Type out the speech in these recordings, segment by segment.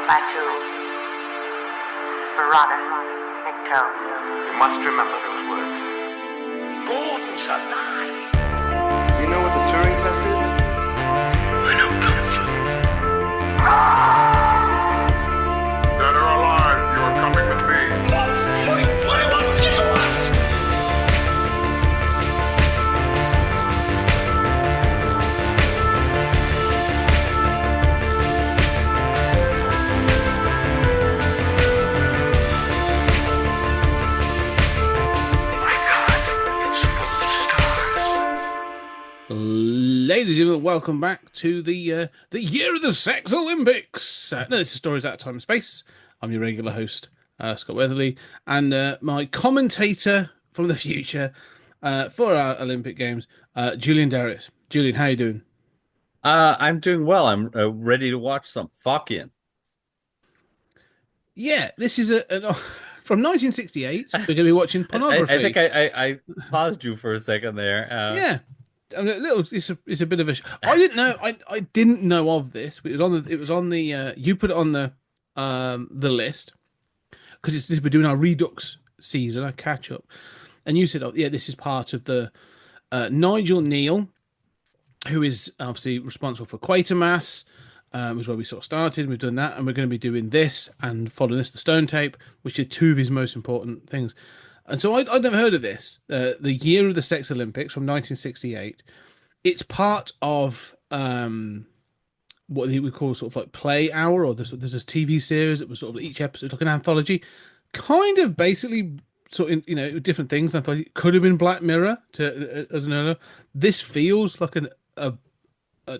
Batu, Barada, Nikto. You must remember those words. Gordon's alive. You know what the Turing test is? I know Kung Fu. Dead or alive, you are coming with me. Ladies and gentlemen, welcome back to the year of the Sex Olympics. No, this is Stories Out of Time and Space. I'm your regular host, Scott Weatherly, and my commentator from the future for our Olympic Games, Julian Darris. Julian, how you doing? I'm doing well. I'm ready to watch some fucking. Yeah, this is from 1968. We're going to be watching pornography. I think I paused you for a second there. Yeah. A little. It's a bit of a. I didn't know. I didn't know of this. But it was on the. You put it on the list because we're doing our Redux season, our catch up, and you said, "Oh yeah, this is part of the Nigel Kneale, who is obviously responsible for Quatermass, was where we sort of started. We've done that, and we're going to be doing this and following this, the Stone Tape, which are two of his most important things." And so I'd never heard of this. The Year of the Sex Olympics from 1968. It's part of what we call sort of like Play Hour, or there's this TV series that was sort of each episode like an anthology, kind of basically sort of different things. I thought it could have been Black Mirror as an earlier. This feels like an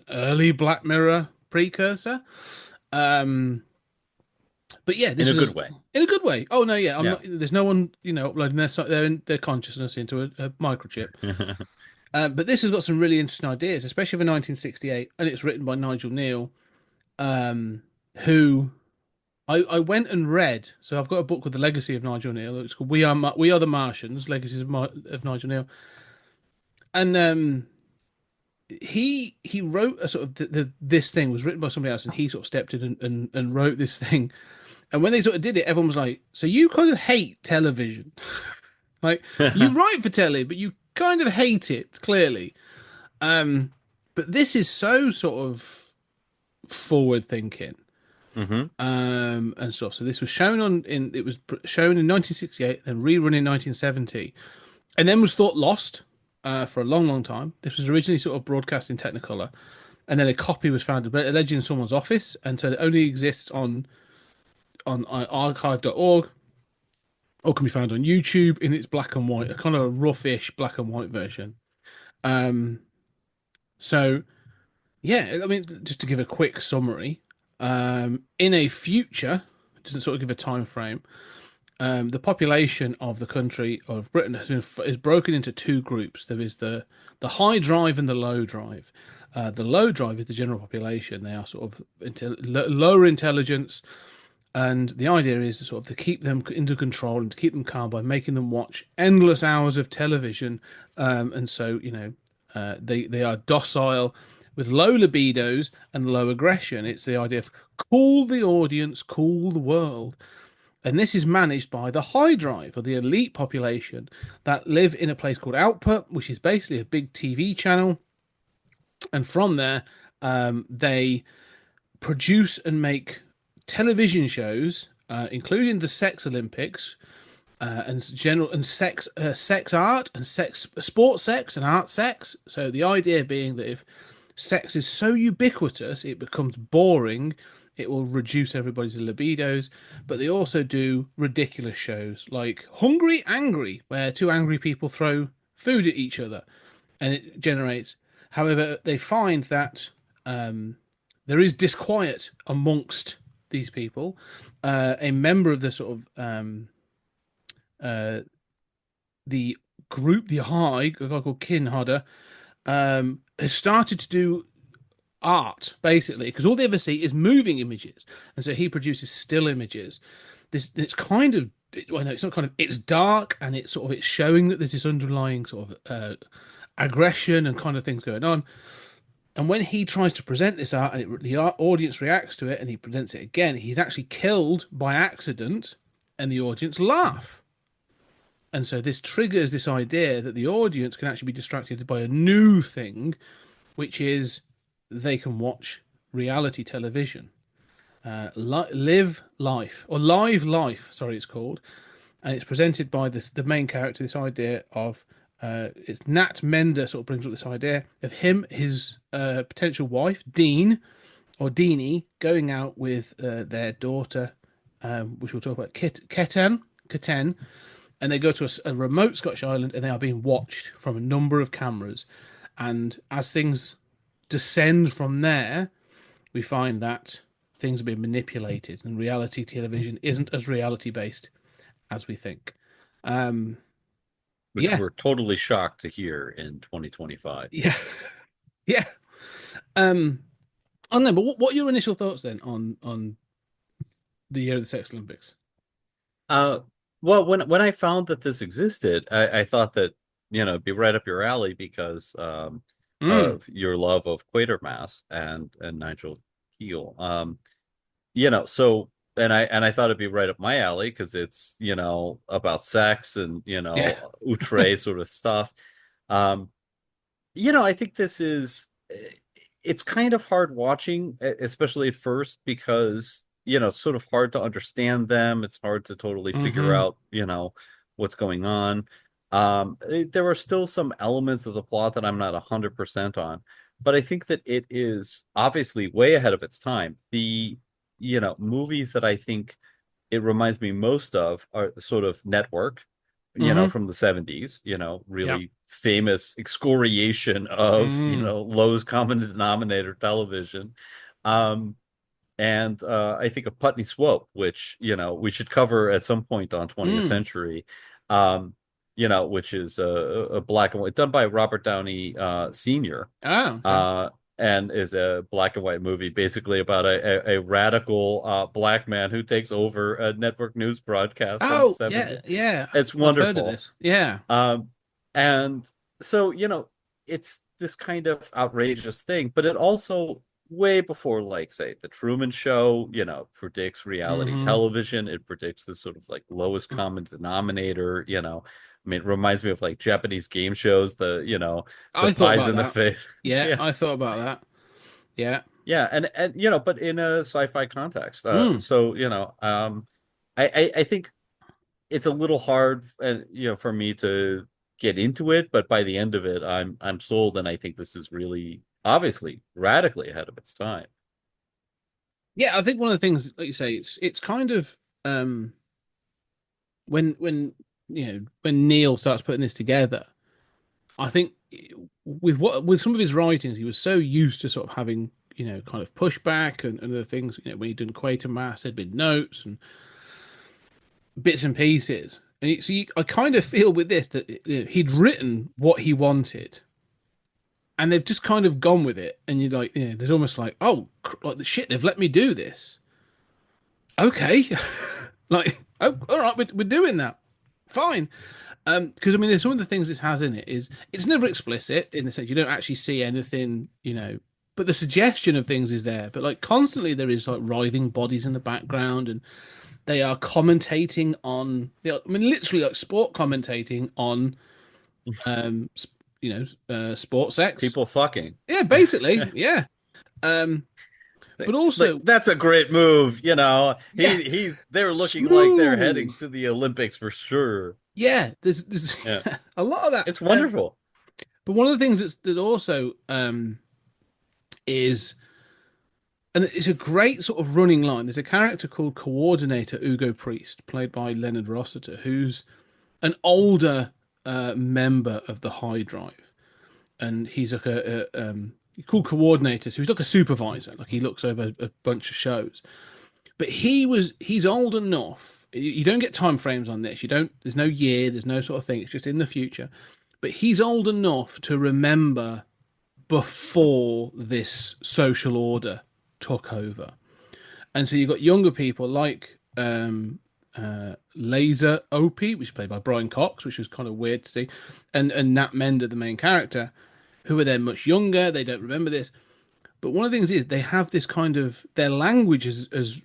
early Black Mirror precursor. But yeah, this in a good way. In a good way. Oh no, yeah. Not, there's no one, uploading their consciousness into a microchip. But this has got some really interesting ideas, especially for 1968, and it's written by Nigel Kneale, who I went and read. So I've got a book called The Legacy of Nigel Kneale. It's called We Are the Martians: Legacies of Nigel Kneale, and he wrote a sort of this thing was written by somebody else, and he sort of stepped in and wrote this thing. And when they sort of did it, everyone was like, "So you kind of hate television, like you write for telly, but you kind of hate it clearly." But this is so sort of forward thinking, and stuff. So this was shown in 1968, then rerun in 1970, and then was thought lost for a long, long time. This was originally sort of broadcast in Technicolor, and then a copy was found allegedly in someone's office, and so it only exists on archive.org, or can be found on YouTube in its black and white, a kind of roughish black and white version. So yeah, I mean, just to give a quick summary, in a future, it doesn't sort of give a time frame, the population of the country of Britain is broken into two groups. There is the high drive and the low drive. The low drive is the general population. They are sort of lower intelligence. And the idea is to keep them under control and to keep them calm by making them watch endless hours of television. And so, they are docile with low libidos and low aggression. It's the idea of cool the audience, cool the world. And this is managed by the high drive, or the elite population, that live in a place called Output, which is basically a big TV channel. And from there, they produce and make television shows, including the Sex Olympics, and sex art and sports sex and art sex. So the idea being that if sex is so ubiquitous, it becomes boring. It will reduce everybody's libidos. But they also do ridiculous shows like Hungry Angry, where two angry people throw food at each other, and it generates. However, they find that there is disquiet amongst these people. A member of the sort of the group, the High, a guy called Kin Hodder, has started to do art, basically, because all they ever see is moving images, and so he produces still images. It's kind of, well, no, it's not kind of, it's dark, and it's showing that there's this underlying sort of aggression and kind of things going on. And when he tries to present this art and the audience reacts to it and he presents it again, he's actually killed by accident and the audience laugh. And so this triggers this idea that the audience can actually be distracted by a new thing, which is they can watch reality television. Live Life, or Live Life, sorry, it's called. And it's presented by the main character, this idea of it's Nat Mender sort of brings up this idea of him, his potential wife, Dean, or Deanie, going out with their daughter, which we'll talk about, Keten, and they go to a remote Scottish island and they are being watched from a number of cameras. And as things descend from there, we find that things are being manipulated and reality television isn't as reality based as we think. Um, Which yeah, we're totally shocked to hear in 2025. yeah, yeah. I don't know, but what are your initial thoughts then on the year of the Sex Olympics? Uh, well, when I found that this existed, I thought that, it'd be right up your alley because Mm, of your love of Quatermass and Nigel Keel. So and I thought it'd be right up my alley because it's, about sex and, yeah. outre sort of stuff. Um, I think this is it's kind of hard watching, especially at first, because, it's sort of hard to understand them. It's hard to totally figure Hmm. out, what's going on. There are still some elements of the plot that I'm not 100% on, but I think that it is obviously way ahead of its time. The, movies that I think it reminds me most of are sort of Network, Hmm. from the 70s, Yeah. really famous excoriation of, Mm, lowest common denominator television. Um, and I think of Putney Swope, which, we should cover at some point on 20th mm. Century, um, which is a black and white done by Robert Downey Sr. Oh, okay. Uh, and is a black and white movie basically about a radical black man who takes over a network news broadcast in the Oh, yeah, 70s. yeah. It's I've heard of wonderful. this. Yeah. Um, and so, it's this kind of outrageous thing, but it also, way before, like, say, The Truman Show, predicts reality Hmm. television. It predicts this sort of like lowest common denominator, I mean, it reminds me of like Japanese game shows, the I thought pies about in the that. face. Yeah, Yeah. I thought about that. Yeah. Yeah, and but in a sci-fi context. Mm. So, I think it's a little hard, and for me to get into it, but by the end of it, I'm sold, and I think this is really obviously radically ahead of its time. Yeah, I think one of the things, like you say, it's kind of when when Neil starts putting this together, I think with some of his writings, he was so used to sort of having kind of pushback and other things. When he'd done Quatermass, there'd been notes and bits and pieces. And I kind of feel with this that he'd written what he wanted, and they've just kind of gone with it. And you're like, there's almost like, oh, like the shit, they've let me do this. Okay, like, oh, all right, we're doing that. Fine. Because I mean, there's some of the things this has in it is it's never explicit in the sense you don't actually see anything, but the suggestion of things is there. But like constantly there is like writhing bodies in the background, and they are commentating on, I mean, literally like sport commentating on, um, sports sex. People fucking. Yeah, basically, yeah. Um, but Like, also, that's a great move, yeah, they're looking like they're heading smooth. to the Olympics for sure. Yeah, there's Yeah. a lot of that. It's wonderful. But one of the things that also is, and it's a great sort of running line. There's a character called Coordinator Ugo Priest, played by Leonard Rossiter, who's an older member of the High Drive, and he's like he's called Coordinator, so he's like a supervisor, like he looks over a bunch of shows. But he's old enough. You don't get time frames on this. You don't. There's no year. There's no sort of thing. It's just in the future. But he's old enough to remember before this social order took over. And so you've got younger people like Laser Opie, which is played by Brian Cox, which was kind of weird to see, and Nat Mender, the main character. who are then much younger. They don't remember this. But one of the things is they have this kind of their language has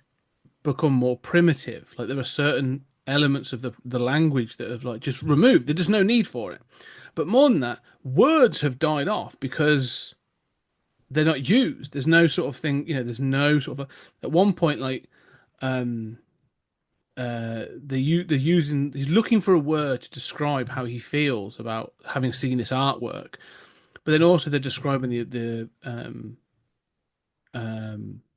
become more primitive. Like there are certain elements of the language that have like just removed. There's no need for it. But more than that, words have died off because they're not used. There's no sort of thing, there's no sort of at one point like um they're using he's looking for a word to describe how he feels about having seen this artwork. But then also they're describing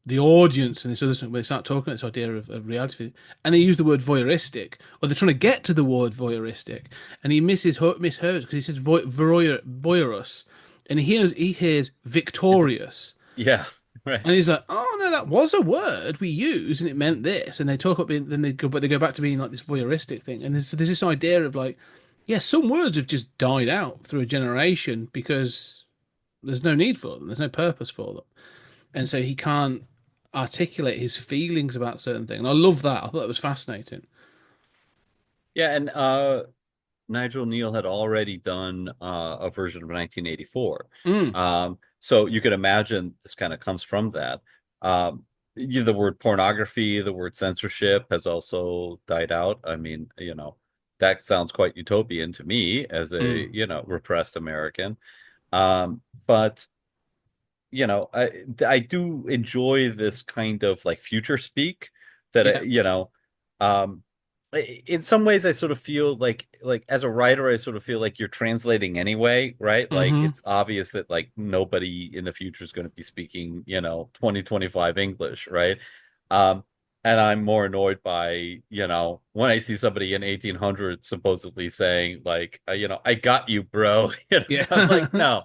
the audience and this other thing where they start talking this idea of reality, and they use the word voyeuristic, or they're trying to get to the word voyeuristic, and he mishears because he says voyeurous, and he hears victorious, Yeah, right. and he's like, oh no, that was a word we use and it meant this, and they talk about being, then they go back to being like this voyeuristic thing, and there's this idea of like, yeah, some words have just died out through a generation because there's no need for them, there's no purpose for them, and so he can't articulate his feelings about certain things. And I love that. I thought that was fascinating. Yeah, and Nigel Kneale had already done a version of 1984. Mm, So you can imagine this kind of comes from that. The word pornography, the word censorship has also died out. I mean, that sounds quite utopian to me as a, mm. repressed American. But I do enjoy this kind of like future speak that Yeah. um, in some ways I sort of feel like as a writer I sort of feel like you're translating anyway, right? Like Mm-hmm. it's obvious that like nobody in the future is going to be speaking 2025 English, right? Um, and I'm more annoyed by when I see somebody in 1800 supposedly saying like I got you, bro. Yeah. I'm like, no.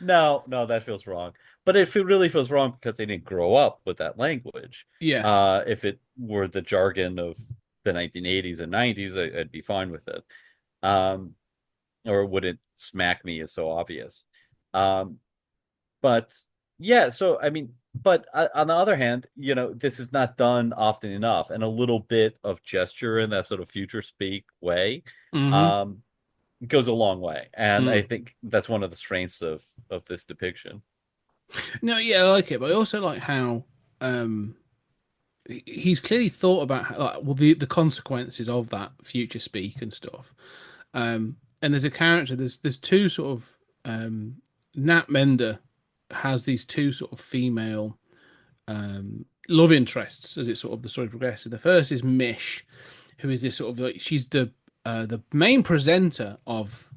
No, no, that feels wrong. But really feels wrong because they didn't grow up with that language. Yes. If it were the jargon of the 1980s and 90s, I'd be fine with it. Um, or it wouldn't smack me as so obvious. Um, but yeah, so I mean, but on the other hand, this is not done often enough, and a little bit of gesture in that sort of future speak way. Mm-hmm. Um, goes a long way, and I Mm. think that's one of the strengths of this depiction. No, yeah, I like it, but I also like how he's clearly thought about like, well, the consequences of that future speak and stuff. And there's a character. There's two sort of Nat Mender has these two sort of female love interests as it sort of the story progresses. The first is Mish, who is this sort of like she's the main presenter of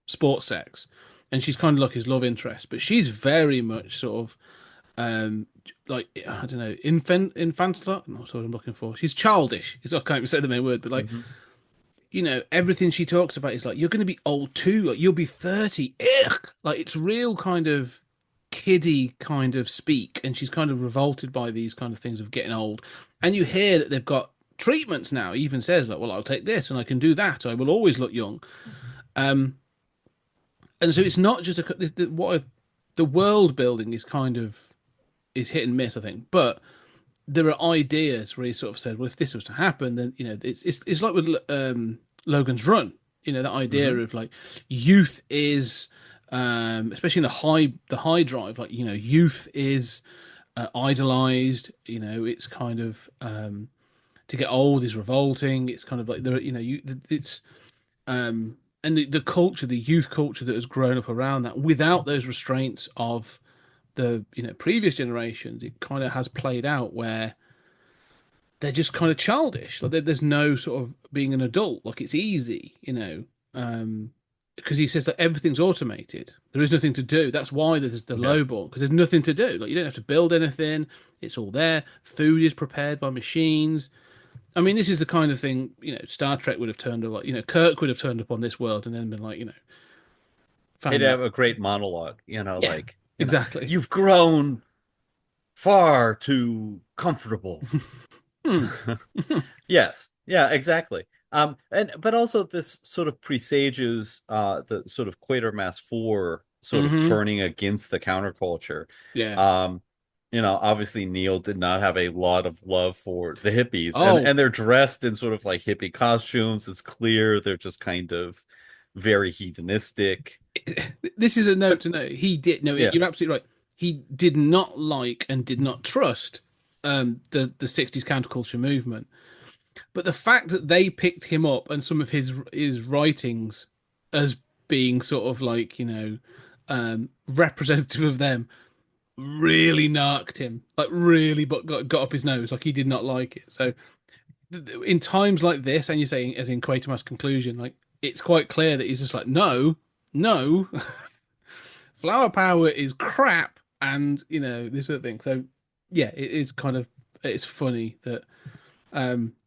sports sex, and she's kind of like his love interest, but she's very much sort of like I don't know, infantile. Not what I'm looking for. She's childish. I can't even say the main word, but like Hmm. everything she talks about is like you're going to be old too. Like you'll be 30. Ugh. Like it's real kind of kiddie kind of speak, and she's kind of revolted by these kind of things of getting old. And you hear that they've got treatments now. He even says like, well, I'll take this and I can do that. I will always look young. Um, and so it's not just the world building is kind of is hit and miss, I think. But there are ideas where he sort of said, well, if this was to happen, then it's like with Logan's Run. That idea Hmm. of like youth is, especially in the high drive, like youth is idolized. It's kind of to get old is revolting. It's kind of like there, it's and the culture, the youth culture that has grown up around that, without those restraints of the previous generations, it kind of has played out where they're just kind of childish. Like there's no sort of being an adult. Like it's easy, because he says that everything's automated. There is nothing to do. That's why there's the Yeah. lowball, because there's nothing to do. Like you don't have to build anything. It's all there. Food is prepared by machines. I mean, this is the kind of thing Star Trek would have turned up. Like Kirk would have turned up on this world and then been like, They'd found have out. a great monologue, Yeah, like, exactly. you've grown far too comfortable. Hmm. Yes. Yeah, exactly. And but also this sort of presages the sort of Quatermass 4 sort of Mm-hmm. turning against the counterculture. Yeah. Um, obviously Neil did not have a lot of love for the hippies, and Oh, they're dressed in sort of like hippie costumes. It's clear they're just kind of very hedonistic. This is a note to know. He did no. Yeah. You're absolutely right. He did not like and did not trust the '60s counterculture movement. But the fact that they picked him up and some of his writings as being sort of like representative of them really narked him, like really, but got up his nose, like he did not like it. So in times like this, and you're saying as in Quatermass conclusion, like it's quite clear that he's just like, no, no, flower power is crap, and this sort of thing. So yeah, it is kind of it's funny that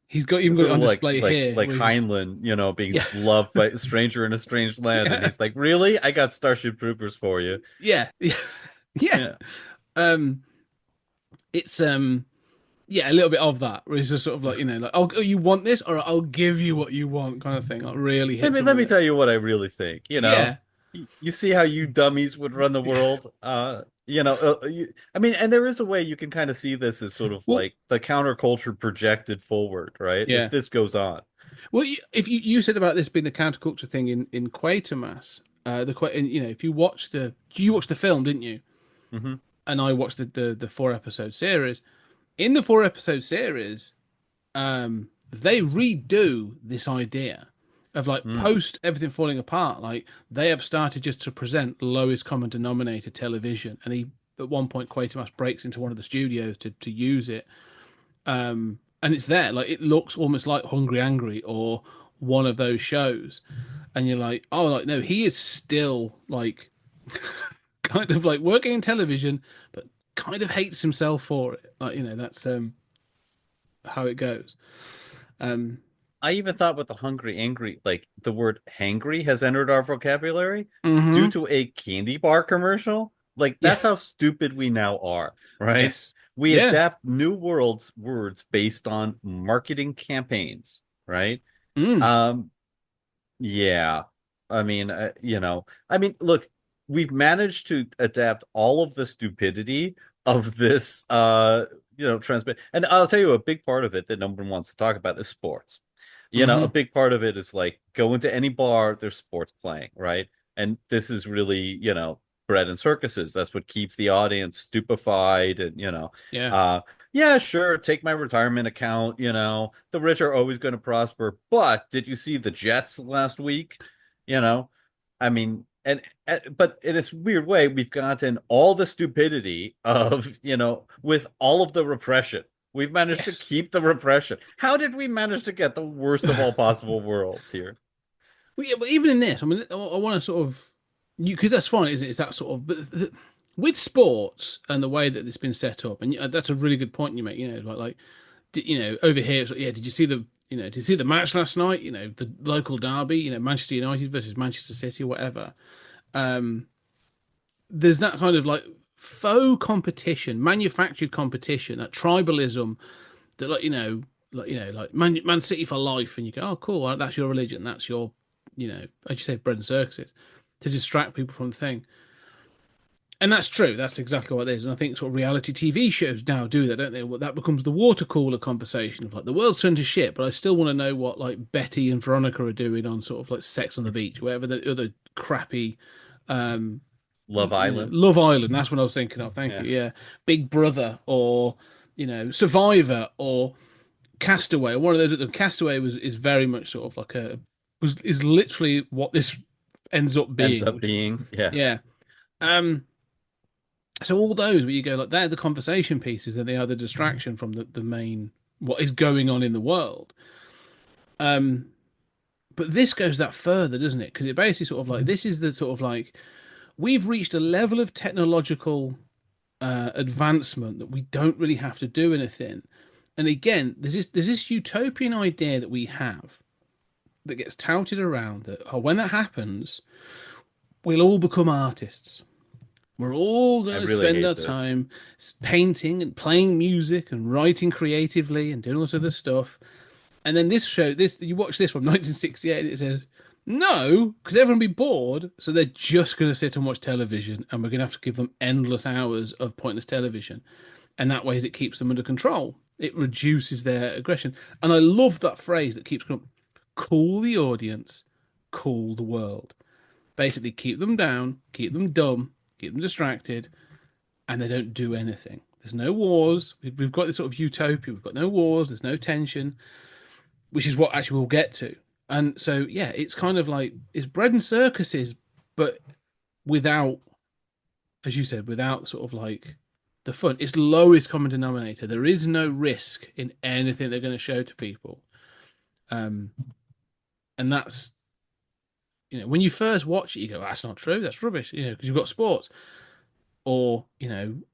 he's got even got Sort it of on display here. like Where he's Heinlein, being yeah, loved by a stranger in a strange land, and yeah, he's like, "Really? I got Starship Troopers for you." yeah, yeah, yeah. Yeah. Um, it's yeah, a little bit of that, where it's just sort of like like, oh, you want this, or I'll give you what you want, kind of thing. Like really Let hits me them let with me it. tell you what I really think. Yeah, You see how you dummies would run the world. I mean, and there is a way you can kind of see this as sort of well, like the counterculture projected forward, right? If yeah. this goes on. Well, if you said about this being the counterculture thing in Quatermass, and if you watch you watched the film, didn't you? Hmm. And I watched the 4 episode series. In the 4 episode series, they redo this idea of like Mm. post everything falling apart. Like they have started just to present lowest common denominator television, and he at one point Quatermass breaks into one of the studios to use it. And it's there, like it looks almost like Hungry Angry or one of those shows, and you're like, oh, like no, he is still like kind of like working in television, but kind of hates himself for it. Like that's how it goes. Um, I even thought with the hungry, angry, like the word hangry has entered our vocabulary due mhm. to a candy bar commercial. Like Yeah. that's how stupid we now are, right? Yes. We Yeah. adapt new words based on marketing campaigns, right? Mm. Um, yeah. I mean, look, we've managed to adapt all of the stupidity of this, transmit. And I'll tell you a big part of it that no one wants to talk about is sports. A Hmm. big part of it is like go into any bar, there's sports playing, right? And this is really, bread and circuses. That's what keeps the audience stupefied and, Yeah. uh, yeah, sure, take my retirement account, the rich are always going to prosper. But did you see the Jets last week? You know, I mean, but in this weird way, we've gotten all the stupidity of, with all of the repression. We've managed to Yes. keep the repression. How did we manage to get the worst of all possible worlds here? Well, yeah, but even in this, I mean, I want to sort of you because that's fine, isn't it? It's that sort of with sports and the way that it's been set up, and that's a really good point you make. Over here, it's like, yeah. Did you see did you see the match last night? The local derby. Manchester United versus Manchester City or whatever. Um, there's that kind of like faux competition, manufactured competition, that tribalism that like Man City for life, and you go, oh, cool, well, that's your religion, that's your, as you say, bread and circuses, to distract people from the thing. And that's true. That's exactly what it is. And I think sort of reality TV shows now do that, don't they? Well, that becomes the water cooler conversation of like the world's turned to shit, but I still want to know what like Betty and Veronica are doing on sort of like Sex on the Beach, whatever the other crappy um Love Island. Love Island. That's what I was thinking of. Thank Yeah. you. Yeah, Big Brother or Survivor or Castaway. One of those. The Castaway is very much sort of like is literally what this ends up Ends being. up Which being, yeah. yeah. Um. So all those where you go like they're the conversation pieces and they are the distraction from the main what is going on in the world. Um. But this goes that further, doesn't it? Because it basically sort of like this is the sort of like we've reached a level of technological advancement that we don't really have to do anything. And again, there's this utopian idea that we have that gets touted around that when that happens, we'll all become artists. We're all I going to really spend our hate this. time painting and playing music and writing creatively and doing all this other stuff. And then you watch this from 1968, and it says, no, because everyone will be bored, so they're just going to sit and watch television, and we're going to have to give them endless hours of pointless television. And that way, it keeps them under control. It reduces their aggression. And I love that phrase that keeps coming up, cool the audience, cool the world. Basically, keep them down, keep them dumb, keep them distracted, and they don't do anything. There's no wars. We've got this sort of utopia. We've got no wars. There's no tension, which is what actually we'll get to. And so, yeah, it's kind of like it's bread and circuses, but without, as you said, without sort of like the fun. It's lowest common denominator. There is no risk in anything they're going to show to people. Um, and that's, when you first watch it, you go, that's not true. That's rubbish, because you've got sports or,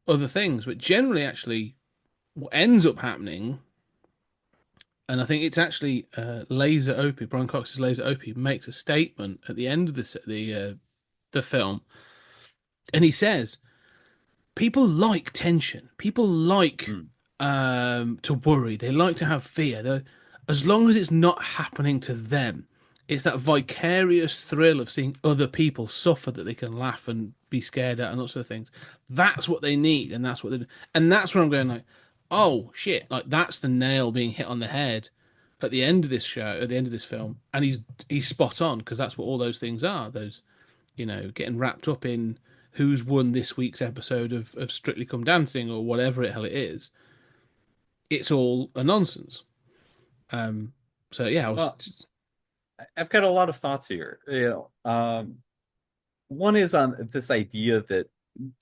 other things. But generally, actually, what ends up happening, and I think it's actually Laser Opie, Brian Cox's Laser Opie, makes a statement at the end of the film, and he says, people like tension. People like to worry. They like to have fear. As long as it's not happening to them, it's that vicarious thrill of seeing other people suffer that they can laugh and be scared at and that sort of things. That's what they need, and that's what they do. And that's where I'm going like, oh shit, like that's the nail being hit on the head at the end of this show, at the end of this film, and he's spot on because that's what all those things are. Those, getting wrapped up in who's won this week's episode of Strictly Come Dancing or whatever the hell it is. It's all a nonsense. So yeah, Well, I've got a lot of thoughts here. One is on this idea that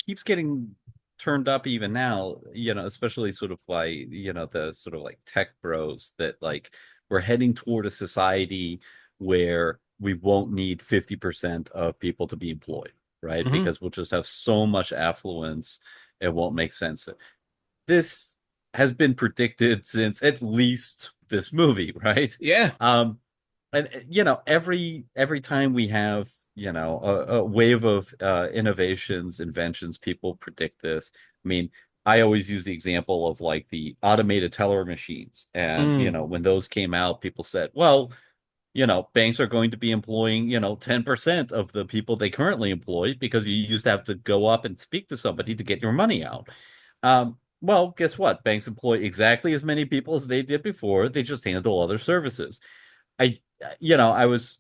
keeps getting turned up even now, especially sort of by, the sort of like tech bros that like we're heading toward a society where we won't need 50% of people to be employed, right? Because we'll just have so much affluence, it won't make sense. This has been predicted since at least this movie, right? Yeah. And every time we have a wave of innovations, inventions, people predict this. I mean, I always use the example of like the automated teller machines, and when those came out, people said, well, banks are going to be employing 10% of the people they currently employ because you used to have to go up and speak to somebody to get your money out. Well, guess what? Banks employ exactly as many people as they did before. They just handle other services. I was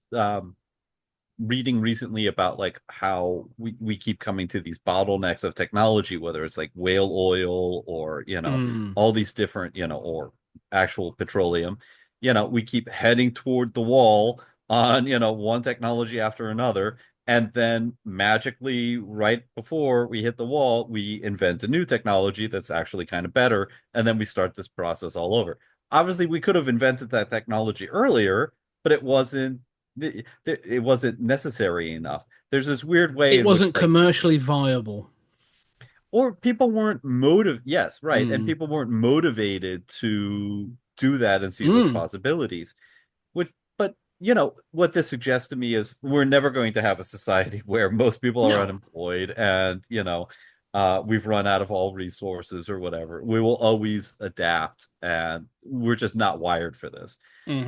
reading recently about like how we keep coming to these bottlenecks of technology, whether it's like whale oil or, all these different, or actual petroleum. We keep heading toward the wall on, one technology after another. And then magically, right before we hit the wall, we invent a new technology that's actually kind of better. And then we start this process all over. Obviously, we could have invented that technology earlier, but it wasn't necessary enough. There's this weird way It in which wasn't commercially viable. or people weren't yes, right. And people weren't motivated to do that and see those possibilities. But what this suggests to me is we're never going to have a society where most people are unemployed and we've run out of all resources or whatever. We will always adapt, and we're just not wired for this.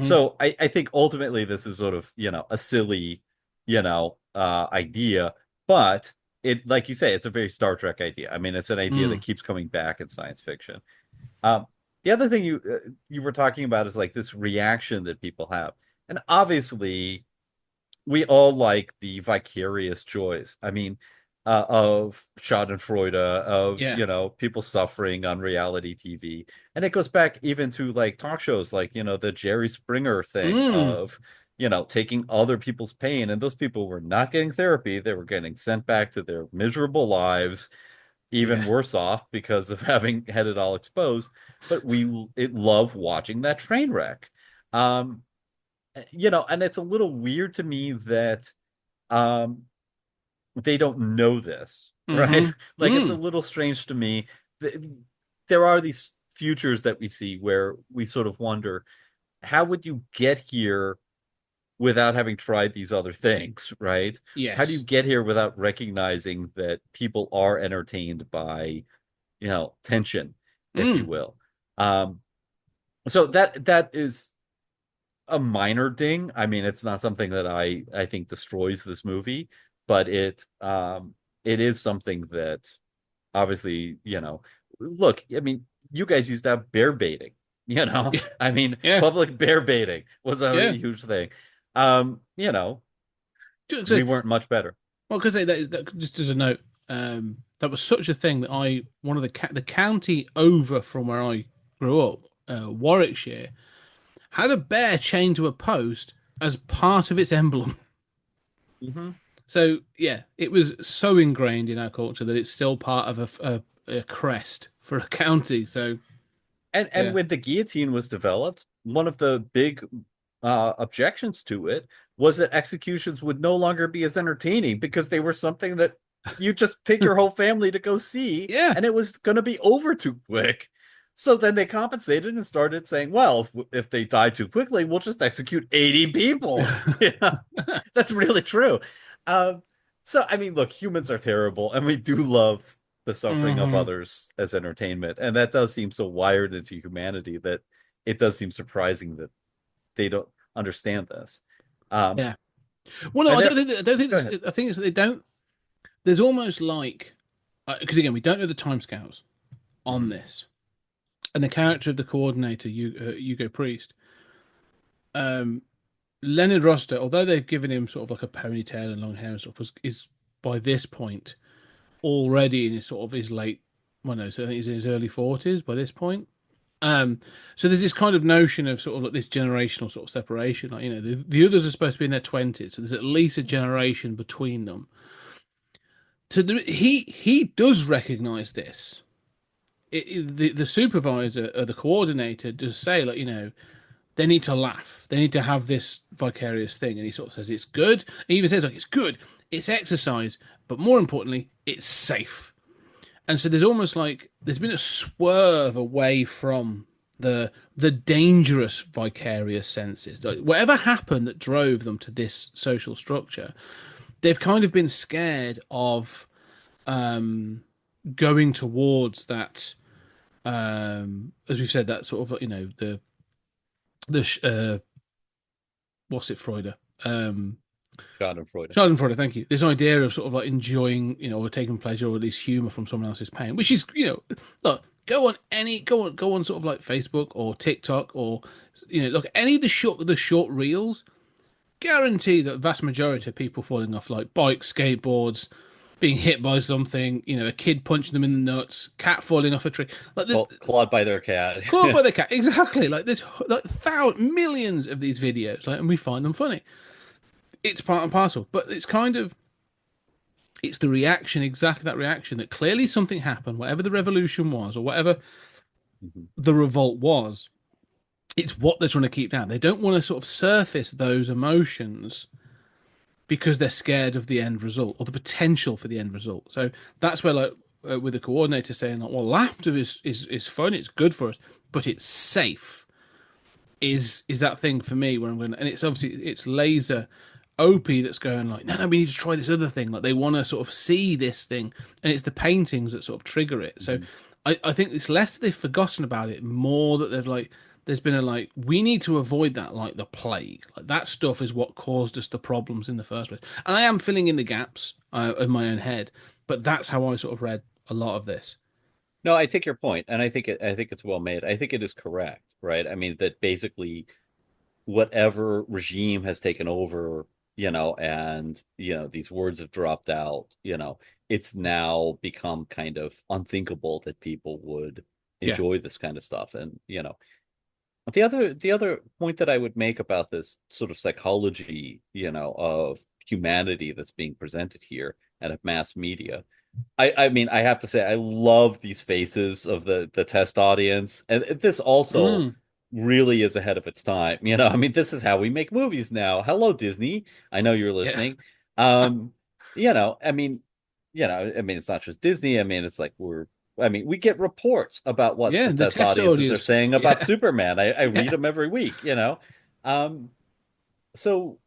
So I think ultimately this is sort of a silly idea, but it, like you say, it's a very Star Trek idea. I mean, it's an idea that keeps coming back in science fiction. The other thing you were talking about is like this reaction that people have, and obviously we all like the vicarious joys. I mean, of Schadenfreude, of people suffering on reality TV, and it goes back even to like talk shows, like the Jerry Springer thing of taking other people's pain, and those people were not getting therapy; they were getting sent back to their miserable lives, even worse off because of having had it all exposed. But it love watching that train wreck. And it's a little weird to me that they don't know this, right? Like it's a little strange to me. There are these futures that we see where we sort of wonder, how would you get here without having tried these other things, right? Yes. How do you get here without recognizing that people are entertained by, tension, if you will? So that is a minor ding. I mean, it's not something that I think destroys this movie, but it is something that obviously, look, I mean, you guys used to have bear baiting, I mean, public bear baiting was a huge thing. So, We weren't much better. well, because just as a note, that was such a thing that one of the county over from where I grew up, Warwickshire, had a bear chained to a post as part of its emblem. Mm-hmm. So yeah, it was so ingrained in our culture that it's still part of a crest for a county. So And yeah, when the guillotine was developed, one of the big objections to it was that executions would no longer be as entertaining because they were something that you just take your whole family to go see, yeah. and it was going to be over too quick. So then they compensated and started saying, well, if they die too quickly, we'll just execute 80 people. Yeah, that's really true. Um, so, I mean, look, humans are terrible, and we do love the suffering of Hmm. others as entertainment. And that does seem so wired into humanity that it does seem surprising that they don't understand this. Um, Yeah. Well, no, and there, I don't think go ahead. I think it's that they don't. There's almost like because again, we don't know the timescales on Mhm. this, and the character of the coordinator, Hugo Priest, um, Leonard Roster, although they've given him sort of like a ponytail and long hair and stuff, is by this point already in his sort of his late, well, no, so I think he's in his early 40s by this point. So there's this kind of notion of sort of like this generational sort of separation. Like, the others are supposed to be in their 20s, so there's at least a generation between them. He does recognize this. The supervisor or the coordinator does say, like, they need to laugh. They need to have this vicarious thing. And he sort of says it's good. He even says, like, it's good, it's exercise, but more importantly, it's safe. And so there's almost like there's been a swerve away from the dangerous vicarious senses. Like, whatever happened that drove them to this social structure, they've kind of been scared of going towards that. As we've said, that sort of the what's it, Freuder? Um, Schadenfreude. Schadenfreude, thank you. This idea of sort of like enjoying, or taking pleasure or at least humor from someone else's pain, which is, look, go on sort of like Facebook or TikTok or, look, any of the short reels, guarantee that vast majority of people falling off like bikes, skateboards, being hit by something, a kid punching them in the nuts, cat falling off a tree, like the Clawed by their cat. clawed by the cat, exactly. Like there's like millions of these videos, like, and we find them funny. It's part and parcel, but it's the reaction, exactly that reaction, that clearly something happened, whatever the revolution was or whatever Mhm. the revolt was. It's what they're trying to keep down. They don't want to sort of surface those emotions because they're scared of the end result or the potential for the end result. So that's where, like, with the coordinator saying, like, well, laughter is fun, it's good for us, but it's safe. Is that thing for me where I'm going, and it's obviously it's laser Opie that's going like, no, we need to try this other thing. Like, they want to sort of see this thing, and it's the paintings that sort of trigger it. So Mhm. I think it's less that they've forgotten about it, more that they've like, there's been a like, we need to avoid that like the plague. Like, that stuff is what caused us the problems in the first place. And I am filling in the gaps in my own head, but that's how I sort of read a lot of this. No, I take your point, and I think it's well made. I think it is correct, right? I mean that basically whatever regime has taken over, and these words have dropped out, it's now become kind of unthinkable that people would Yeah. enjoy this kind of stuff. And the other point that I would make about this sort of psychology, of humanity that's being presented here and of mass media. I mean, I have to say, I love these faces of the test audience, and this also Mm. really is ahead of its time. I mean, this is how we make movies now. Hello, Disney. I know you're Yeah. listening. Um, I mean, it's not just Disney. I mean, it's like we get reports about what Yeah. the The test test audiences are audience. saying about Yeah. Superman. I read Yeah. them every week. Um, so,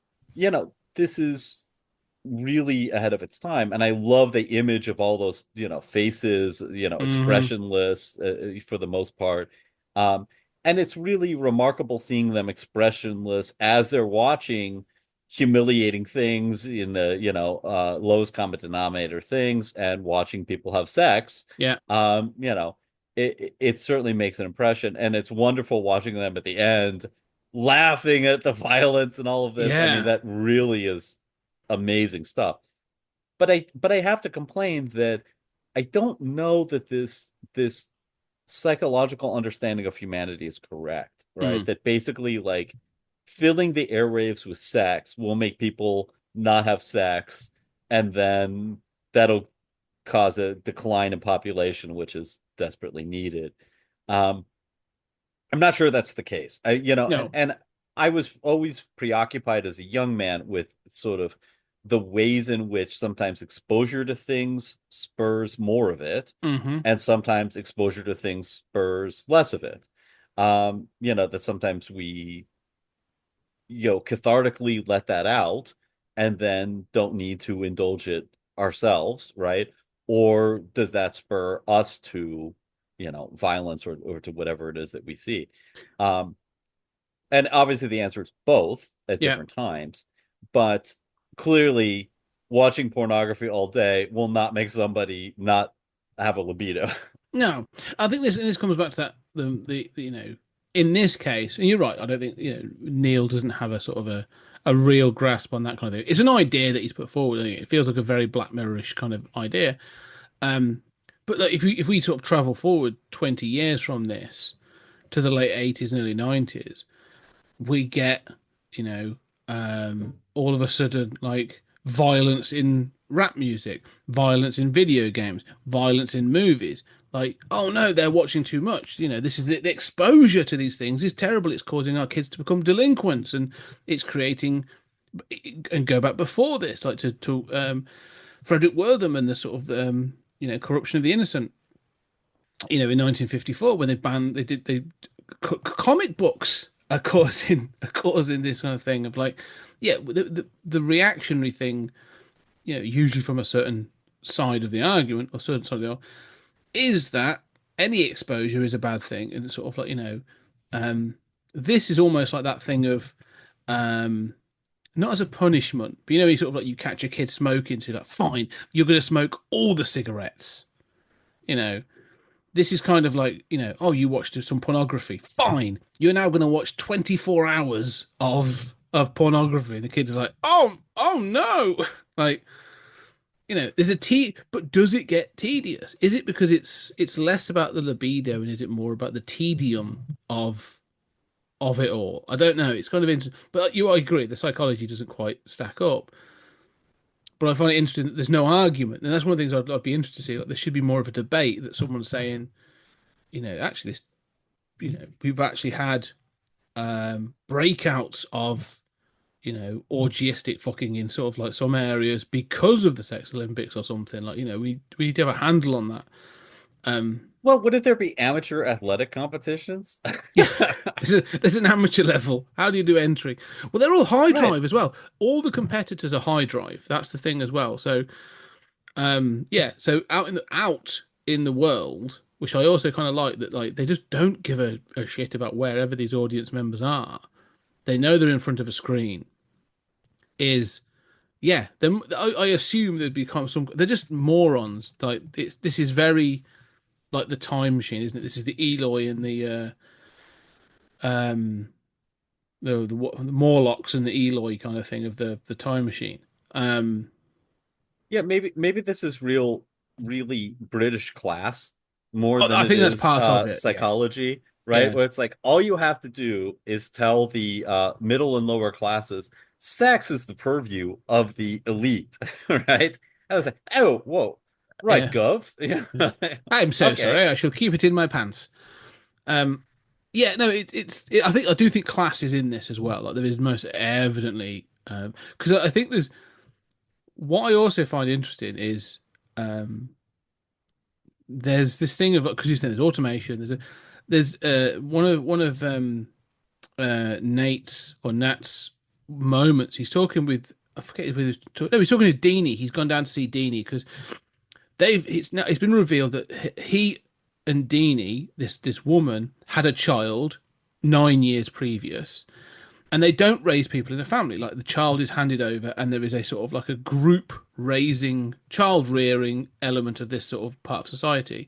this is really ahead of its time, and I love the image of all those faces, Hmm. expressionless, for the most part. Um and it's really remarkable seeing them expressionless as they're watching humiliating things in the lowest common denominator things, and watching people have sex. Yeah. Um you know it, it certainly makes an impression, and it's wonderful watching them at the end laughing at the violence and all of this. I mean, Yeah. that really is amazing stuff. But I have to complain that I don't know that this psychological understanding of humanity is correct, right? Mm. That basically like filling the airwaves with sex will make people not have sex, and then that'll cause a decline in population, which is desperately needed. Um, I'm not sure that's the case. And No. I was always preoccupied as a young man with sort of the ways in which sometimes exposure to things spurs more of it, Hmm. and sometimes exposure to things spurs less of it. That sometimes we, cathartically let that out and then don't need to indulge it ourselves, right? Or does that spur us to, violence or to whatever it is that we see? Um, and obviously the answer is both at Yeah. different times, but clearly watching pornography all day will not make somebody not have a libido. No. I think this comes back to that the in this case, and you're right. I don't think Neil doesn't have a sort of a real grasp on that kind of thing. It's an idea that he's put forward. I think it feels like a very Black Mirror-ish kind of idea. Um, but like, if we sort of travel forward 20 years from this to the late 80s and early 90s, we get, all of a sudden, like violence in rap music, violence in video games, violence in movies. Like, oh no, they're watching too much. This is the exposure to these things is terrible. It's causing our kids to become delinquents, and it's creating. And go back before this, like to Frederick Wortham and the sort of corruption of the innocent. In 1954 when they comic books are causing this kind of thing of like, yeah, the reactionary thing, usually from a certain side of the argument or certain side of the argument, is that any exposure is a bad thing, and it's sort of like this is almost like that thing of not as a punishment, but you sort of like you catch a kid smoking, so you're like, fine, you're going to smoke all the cigarettes, you know this is kind of like, oh, you watched some pornography. Fine. You're now going to watch 24 hours of pornography. And the kids are like, oh no. Like, there's but does it get tedious? Is it because it's less about the libido, and is it more about the tedium of it all? I don't know. It's kind of interesting. But I agree, the psychology doesn't quite stack up. But I find it interesting that there's no argument. And that's one of the things I'd be interested to see. Like, there should be more of a debate that someone's saying, actually this, we've actually had breakouts of, orgiastic fucking in sort of like some areas because of the sex Olympics or something. Like, we need to have a handle on that. Well, wouldn't there be amateur athletic competitions? Yeah, there's an amateur level. How do you do entry? Well, they're all high drive Right. as well. All the competitors are high drive. That's the thing as well. So, yeah. So out in the world, which I also kind of like, that like they just don't give a shit about wherever these audience members are. They know they're in front of a screen. Is Yeah. Then I assume there'd become some. They're just morons. Like this is very like the time machine, isn't it? This is the Eloy and um the Morlocks and the Eloy kind of thing of the time machine. Um, Yeah, maybe this is really British class more than I it think that's is part of it. Yes. psychology, right? Yeah. Where it's like all you have to do is tell the middle and lower classes sex is the purview of the elite, right? I was like, oh, whoa, right, Yeah. Gov. Yeah. I'm so Okay. sorry. I shall keep it in my pants. Um, yeah, no, I do think class is in this as well. Like there is most evidently, because I think there's what I also find interesting is um, there's this thing of because you said there's automation. There's one of Nate's or Nat's moments. He's talking with I forget who no, he's talking to Deanie. He's gone down to see Deanie because it's been revealed that he and Deanie, this woman, had a child 9 years previous, and they don't raise people in a family. Like the child is handed over, and there is a sort of like a group raising, child rearing element of this sort of part of society.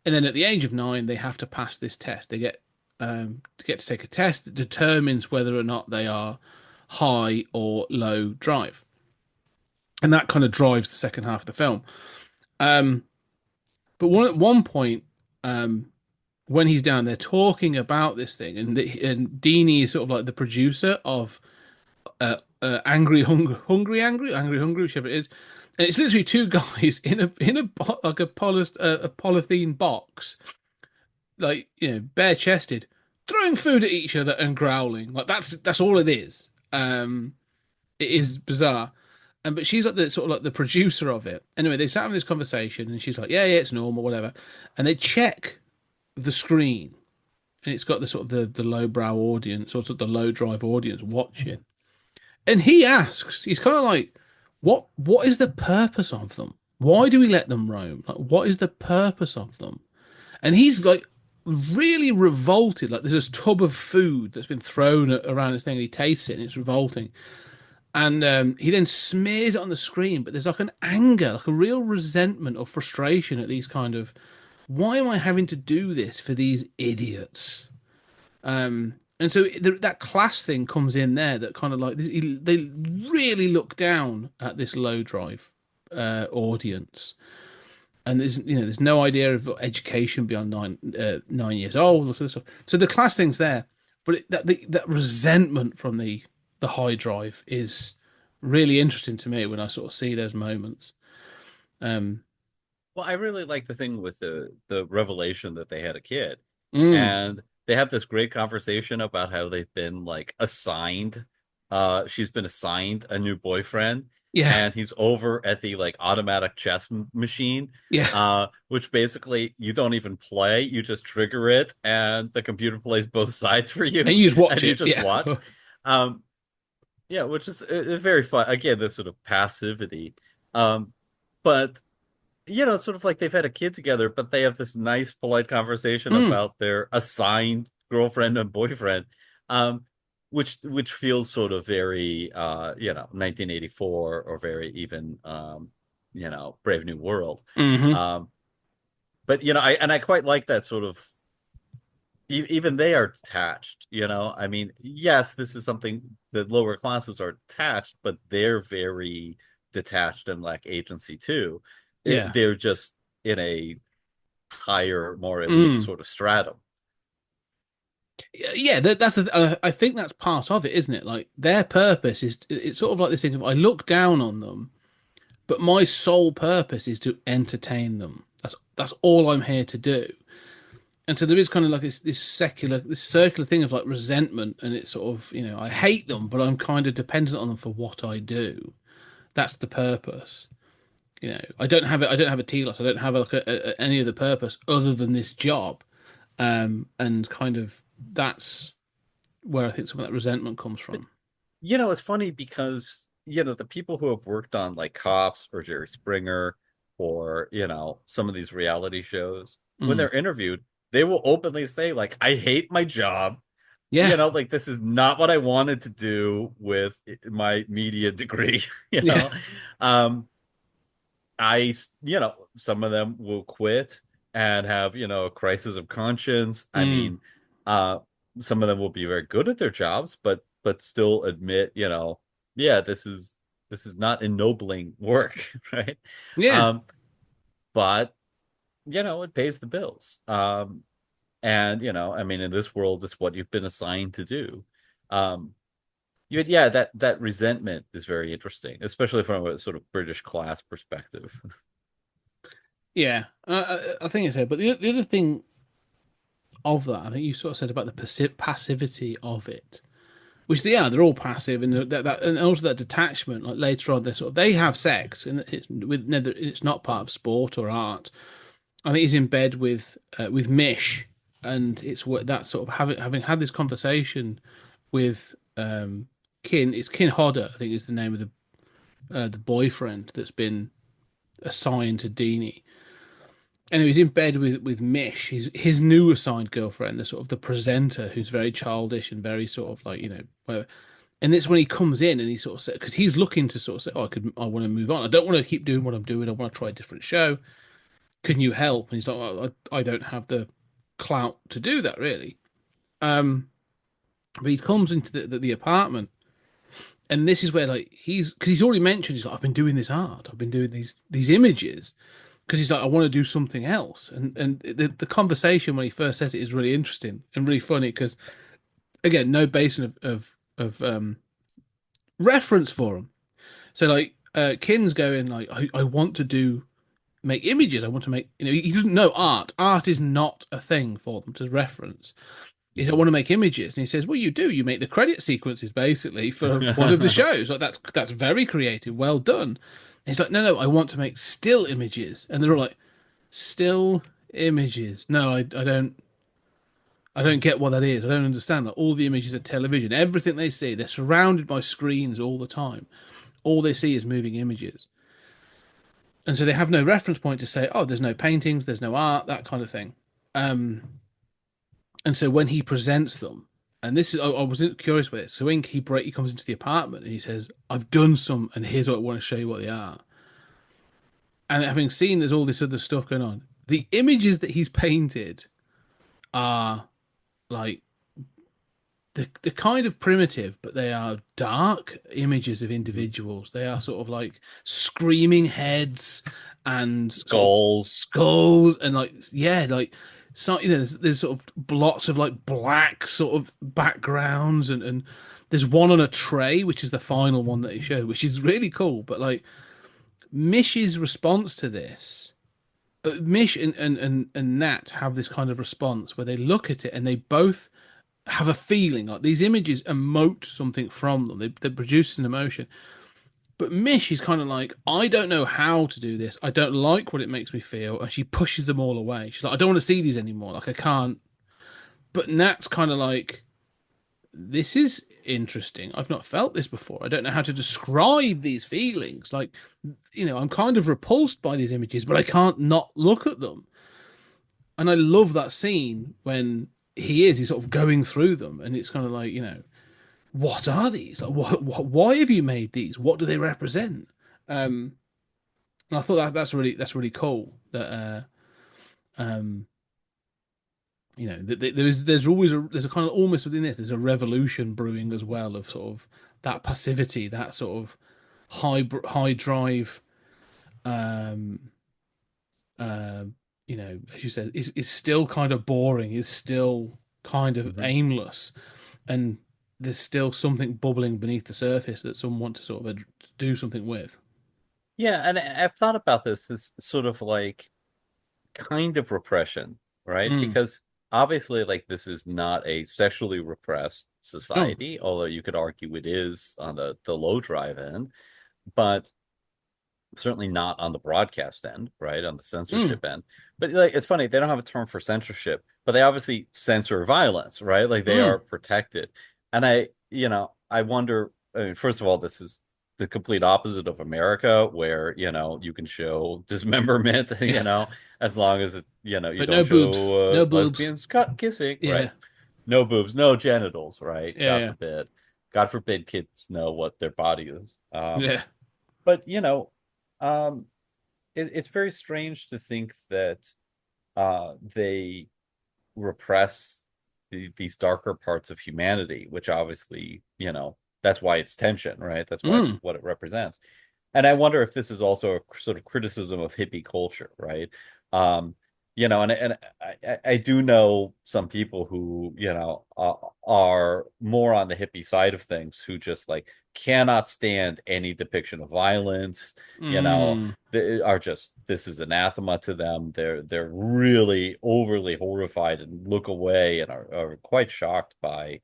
And then at the age of 9, they have to pass this test. They get to take a test that determines whether or not they are high or low drive. and that kind of drives the second half of the film. Um, but at one point, um, when he's down there talking about this thing, and Deanie is sort of like the producer of Angry Hungry, whichever it is, and it's literally two guys like a polythene box, like bare chested, throwing food at each other and growling. Like that's all it is. It is bizarre. And but she's like the sort of like the producer of it. Anyway, they sat having this conversation, and she's like, "Yeah, it's normal, whatever." And they check the screen, and it's got the sort of the lowbrow audience, or sort of the low drive audience watching. And he asks, he's kind of like, "What is the purpose of them? Why do we let them roam? Like, what is the purpose of them?" And he's like really revolted. Like there's this tub of food that's been thrown around this thing, and he tastes it, and it's revolting. And he then smears it on the screen, but there's like an anger, like a real resentment or frustration at these kind of, why am I having to do this for these idiots? And so that class thing comes in there, that kind of like this, they really look down at this low drive audience, and there's no idea of education beyond 9 years old or sort of stuff. So the class thing's there, but that resentment from the high drive is really interesting to me when I sort of see those moments. Um, Well, I really like the thing with the revelation that they had a kid, mm, and they have this great conversation about how they've been like assigned. She's been assigned a new boyfriend, yeah, and he's over at the like automatic chess machine, yeah, which basically you don't even play, you just trigger it, and the computer plays both sides for and you, you just watch and you it, just yeah, watch. Um, yeah, which is very fun. Again, this sort of passivity. Um, but sort of like they've had a kid together, but they have this nice, polite conversation mm, about their assigned girlfriend and boyfriend, um, which feels sort of very 1984, or very even Brave New World. hmm, Um, but I quite like that sort of even they are detached, I mean, yes, this is something that lower classes are attached, but they're very detached and lack agency too. yeah, They're just in a higher, more elite mm. sort of stratum. Yeah. That's I think that's part of it, isn't it? Like their purpose is, it's sort of like this thing of, I look down on them, but my sole purpose is to entertain them. That's all I'm here to do. And so there is kind of like this circular thing of like resentment, and it's sort of, I hate them, but I'm kind of dependent on them for what I do. That's the purpose. I don't have a telos. I don't have any other purpose other than this job. And kind of that's where I think some of that resentment comes But from. it's funny because the people who have worked on like Cops or Jerry Springer, or some of these reality shows, when Mm. they're interviewed, they will openly say like, I hate my job. Yeah, Like this is not what I wanted to do with my media degree. you yeah, know some of them will quit and have a crisis of conscience. I mm. mean, uh some of them will be very good at their jobs, but still admit, yeah, this is not ennobling work. Right. Yeah, um but it pays the bills. And I mean, in this world, it's what you've been assigned to do. um yeah, that resentment is very interesting, especially from a sort of British class perspective. yeah. I think it's here. But the other thing of that, I think you sort of said about the passivity of it, which they are. They're all passive, and and also that detachment. Like later on, they have sex, and it's not part of sport or art. I think he's in bed with Mish, and it's what that sort of having had this conversation with Kin. It's Kin Hodder, I think is the name of the boyfriend that's been assigned to Deanie. And he's in bed with Mish, his new assigned girlfriend, the sort of the presenter who's very childish and very sort of like, whatever. And it's when he comes in and he sort of said, because he's looking to sort of say, "Oh, I want to move on. I don't want to keep doing what I'm doing. I want to try a different show. Can you help?" And he's like, "Well, I don't have the clout to do that really." But he comes into the apartment, And this is where like because he's already mentioned he's like I've been doing this art, I've been doing these images because he's like I want to do something else. And the conversation when he first says it is really interesting and really funny because again no basin of reference for him. So like Kin's going like I want to do make images. I want to make he doesn't know art. Art is not a thing for them to reference. You don't want to make images, and he says, "Well, you do. You make the credit sequences basically for one of the shows. Like that's very creative. Well done." And he's like, "No, no, I want to make still images," and they're all like, "Still images? No, I don't. I don't get what that is. I don't understand. Like, all the images are television. Everything they see, they're surrounded by screens all the time. All they see is moving images." And so they have no reference point to say, oh, there's no paintings, there's no art, that kind of thing. Um, and so when he presents them, and this is, I was curious with it. So when he comes into the apartment and he says, I've done some, and here's what I want to show you what they are. And having seen there's all this other stuff going on, the images that he's painted are like the kind of primitive, but they are dark images of individuals. They are sort of like screaming heads and skulls, and like yeah, like so there's sort of blots of like black sort of backgrounds, and there's one on a tray, which is the final one that he showed, which is really cool. But like Mish's response to this. Mish and Nat have this kind of response where they look at it and they both have a feeling like these images emote something from them. They produce an emotion. But Mish is kind of like, I don't know how to do this. I don't like what it makes me feel. And she pushes them all away. She's like, I don't want to see these anymore. Like, I can't. But Nat's kind of like, this is interesting. I've not felt this before. I don't know how to describe these feelings. Like, I'm kind of repulsed by these images, but I can't not look at them. And I love that scene when he's sort of going through them, and it's kind of like, what are these? Like, why have you made these? What do they represent? And I thought that's really cool. That there's always there's a kind of almost within this there's a revolution brewing as well of sort of that passivity, that sort of high drive. Um, uh, as you said, is still kind of boring. Is still kind of aimless, and there's still something bubbling beneath the surface that some want to sort of do something with. Yeah, and I've thought about this sort of like kind of repression, right? Mm. Because obviously, like, this is not a sexually repressed Oh, society, although you could argue it is on the low drive end, but certainly not on the broadcast end, right? On the censorship end. But like, it's funny, they don't have a term for censorship, but they obviously censor violence, right? Like, they are protected. And I wonder, I mean, first of all, this is the complete opposite of America, where, you can show dismemberment, as long as you but don't no boobs, show no boobs. lesbians kissing, Yeah, right? No boobs, no genitals, right? yeah, God yeah, forbid. God forbid kids know what their body is. yeah. But um, it's very strange to think that they repress these darker parts of humanity, which obviously, that's why it's tension, right? That's why what it represents. And I wonder if this is also a sort of criticism of hippie culture, right? And I do know some people who, are more on the hippie side of things, who just like cannot stand any depiction of violence, they are just, this is anathema to them. They're really overly horrified and look away and are quite shocked by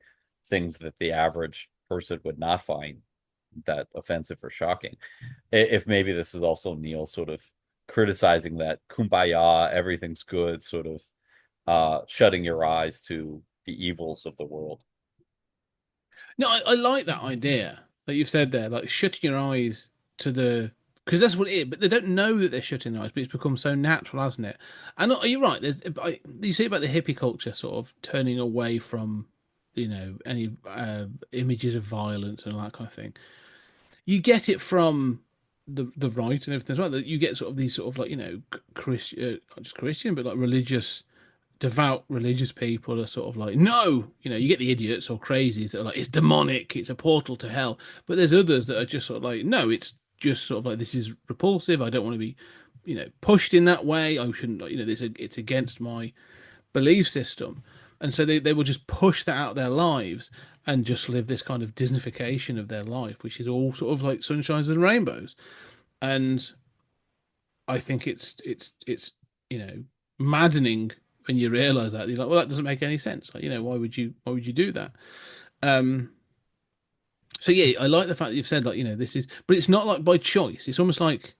things that the average person would not find that offensive or shocking. If maybe this is also Neil sort of criticizing that kumbaya, everything's good, sort of shutting your eyes to the evils of the world. No, I like that idea that you've said there, like shutting your eyes to the because that's what it is. But they don't know that they're shutting their eyes, but it's become so natural, hasn't it? And are you right? You say about the hippie culture sort of turning away from any images of violence and all that kind of thing. You get it from the right and everything as well. That you get sort of these sort of like Christian, not just Christian, but like religious devout religious people are sort of like, no, you get the idiots or crazies that are like, it's demonic, it's a portal to hell. But there's others that are just sort of like, no, it's just sort of like, this is repulsive. I don't want to be, pushed in that way. I shouldn't, it's against my belief system. And so they will just push that out of their lives and just live this kind of Disneyfication of their life, which is all sort of like sunshines and rainbows. And I think it's maddening when you realize that. You're like, well, that doesn't make any sense. Like, why would you do that? Um, so yeah, I like the fact that you've said, like, this is, but it's not like by choice. It's almost like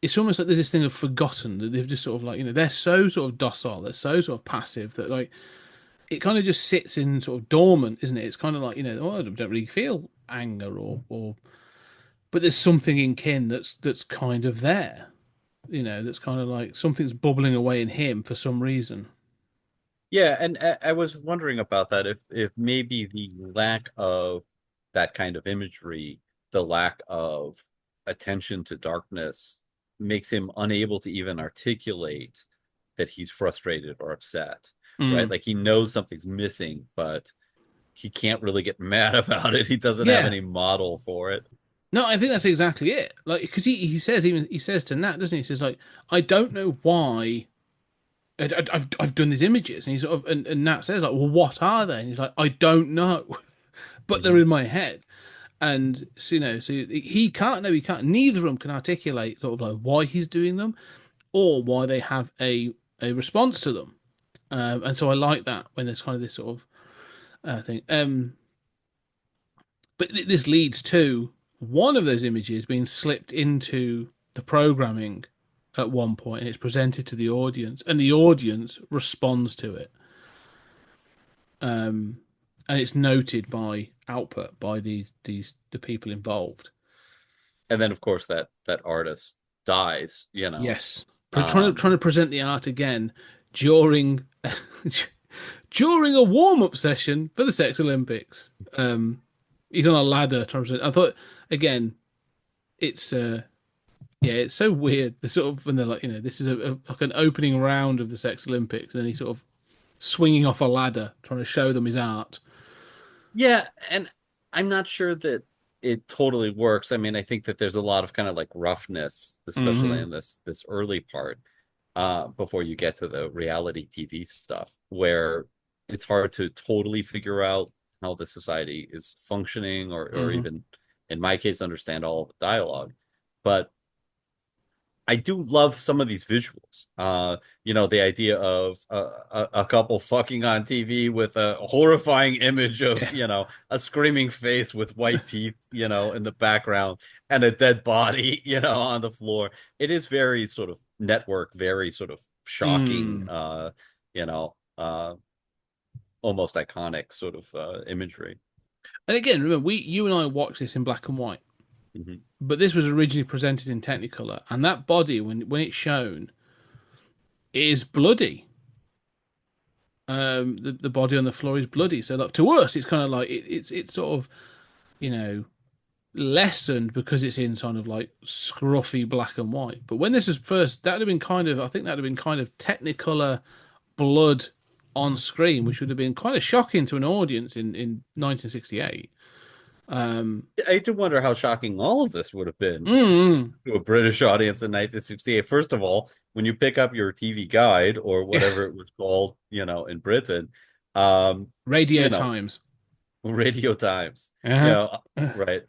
there's this thing of forgotten that they've just sort of like, they're so sort of docile, they're so sort of passive that like it kind of just sits in sort of dormant, isn't it? It's kind of like, oh, I don't really feel anger or but there's something in Kin that's kind of there. That's kind of like something's bubbling away in him for some reason. Yeah, and I was wondering about that if maybe the lack of that kind of imagery, the lack of attention to darkness makes him unable to even articulate that he's frustrated or upset, right? Mm. Like he knows something's missing, but he can't really get mad about it. He doesn't have Yeah. any model for it. No, I think that's exactly it. Like, because he says to Nat, doesn't he? He says like, I don't know why I've done these images, and he's sort of and Nat says like, well, what are they? And he's like, I don't know, but they're Mhm. in my head. And so, so he can't. No, he can't. Neither of them can articulate sort of like why he's doing them or why they have a response to them. And so I like that when there's kind of this sort of thing. But this leads to one of those images being slipped into the programming at one point, and it's presented to the audience, and the audience responds to it. And it's noted by output by the people involved. And then of course that artist dies, Yes, Um, trying to present the art again during during a warm up session for the Sex Olympics. He's on a ladder trying to present. I thought again, it's yeah, it's so weird. The sort of when they're like, this is like an opening round of the Sex Olympics, and he's sort of swinging off a ladder trying to show them his art. Yeah, and I'm not sure that it totally works. I mean, I think that there's a lot of kind of like roughness, especially Hmm. in this early part, before you get to the reality TV stuff, where it's hard to totally figure out how the society is functioning, or Hmm. even in my case, understand all of the dialogue. But I do love some of these visuals. The idea of a couple fucking on TV with a horrifying image of, Yeah. a screaming face with white teeth, in the background and a dead body, on the floor. It is very sort of network, very sort of shocking, Mm. you know, uh, almost iconic sort of imagery. And again, remember, you and I watched this in black and white, Mhm. but this was originally presented in Technicolor, and that body, when it's shown, is bloody. The body on the floor is bloody. So, like to us, it's kind of like it's sort of you know lessened because it's in sort of like scruffy black and white. But when this was first, that would have been kind of, I think that would have been kind of Technicolor blood on screen, which would have been kind of shocking to an audience in 1968. Um, I do wonder how shocking all of this would have been mm, to a British audience in 1968. First of all, when you pick up your TV guide or yeah, whatever it was called, in Britain, um, Radio you know, Times. Radio Times, Uh-huh. right.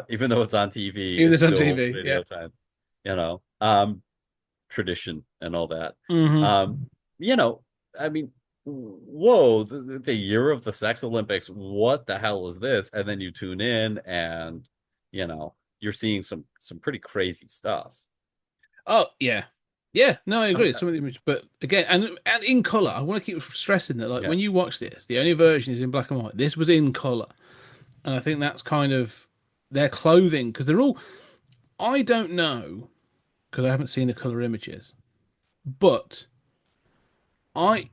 Even though it's on TV, Even it's this on still TV. Yeah. Radio Times, tradition and all that. Hmm. Um, you know, I mean, whoa, the year of the Sex Olympics, what the hell is this? And then you tune in and, you're seeing some pretty crazy stuff. Oh yeah, yeah. No, I Uh, agree. Some of the image, but again, and in color. I want to keep stressing that, like when you Yes. watch this, the only version is in black and white. This was in color, and I think that's kind of their clothing because they're all. I don't know because I haven't seen the color images, but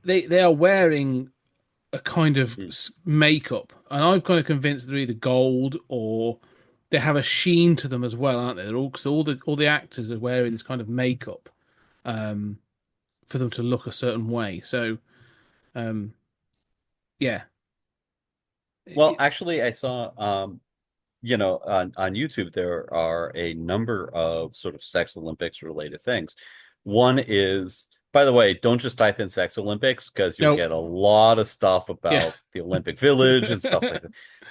they are wearing a kind of Mm. makeup, and I've kind of convinced they're either gold or they have a sheen to them as well, aren't they? They're all because all the actors are wearing this kind of makeup for them to look a certain way. So, um, yeah, Well, it's actually, I saw on YouTube there are a number of sort of sex Olympics related things. One is, by the way, don't just type in sex Olympics because you'll no, get a lot of stuff yeah, about the Olympic Village and stuff like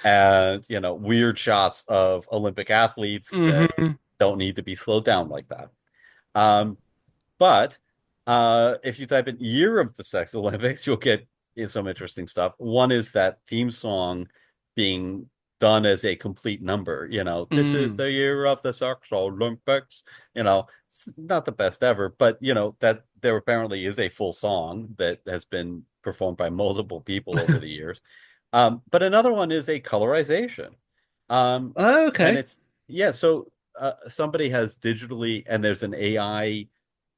that. And, weird shots of Olympic athletes that hmm don't need to be slowed down like that. Um, but if you type in year of the Sex Olympics, you'll get some interesting stuff. One is that theme song being done as a complete number. This is mm. the year of the Sex Olympics. It's not the best ever, but that there apparently is a full song that has been performed by multiple people over the years. But another one is a colorization. Oh, And okay. it's yeah, so somebody has digitally, and there's an AI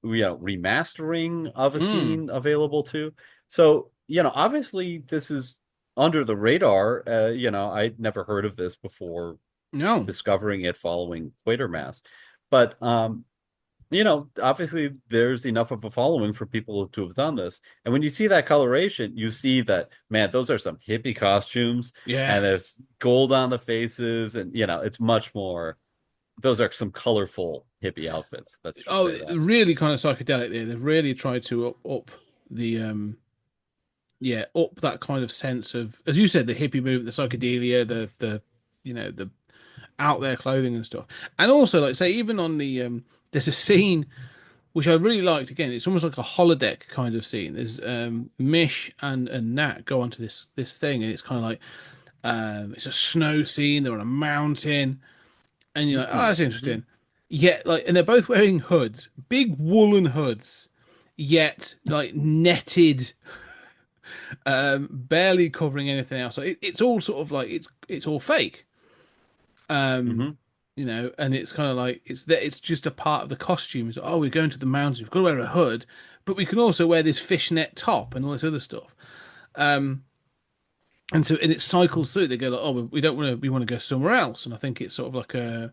remastering of a Mm. scene available too. So, obviously this is under the radar. I'd never heard of this before No, discovering it following Quatermass. But obviously there's enough of a following for people to have done this. And when you see that coloration, you see that, man, those are some hippie costumes, yeah. and there's gold on the faces, and it's much more, those are some colorful hippie outfits. Let's just Oh, say that. really kind of psychedelic there. They've really tried to up the yeah, up that kind of sense of, as you said, the hippie movement, the psychedelia, the the out there clothing and stuff. And also, like say, even on the there's a scene which I really liked. Again, it's almost like a holodeck kind of scene. There's Mish and Nat go onto this thing, and it's kind of like it's a snow scene. They're on a mountain, and you're like, oh, that's Mhm. interesting. Yet, like, and they're both wearing hoods, big woolen hoods, yet like netted, barely covering anything else. So it's all sort of like it's all fake. Um, Mhm. and it's kind of like it's just a part of the costume. It's, oh, we're going to the mountains. We've got to wear a hood, but we can also wear this fishnet top and all this other stuff. Um, and it cycles through. They go like, oh, we don't want to. We want to go somewhere else. And I think it's sort of like a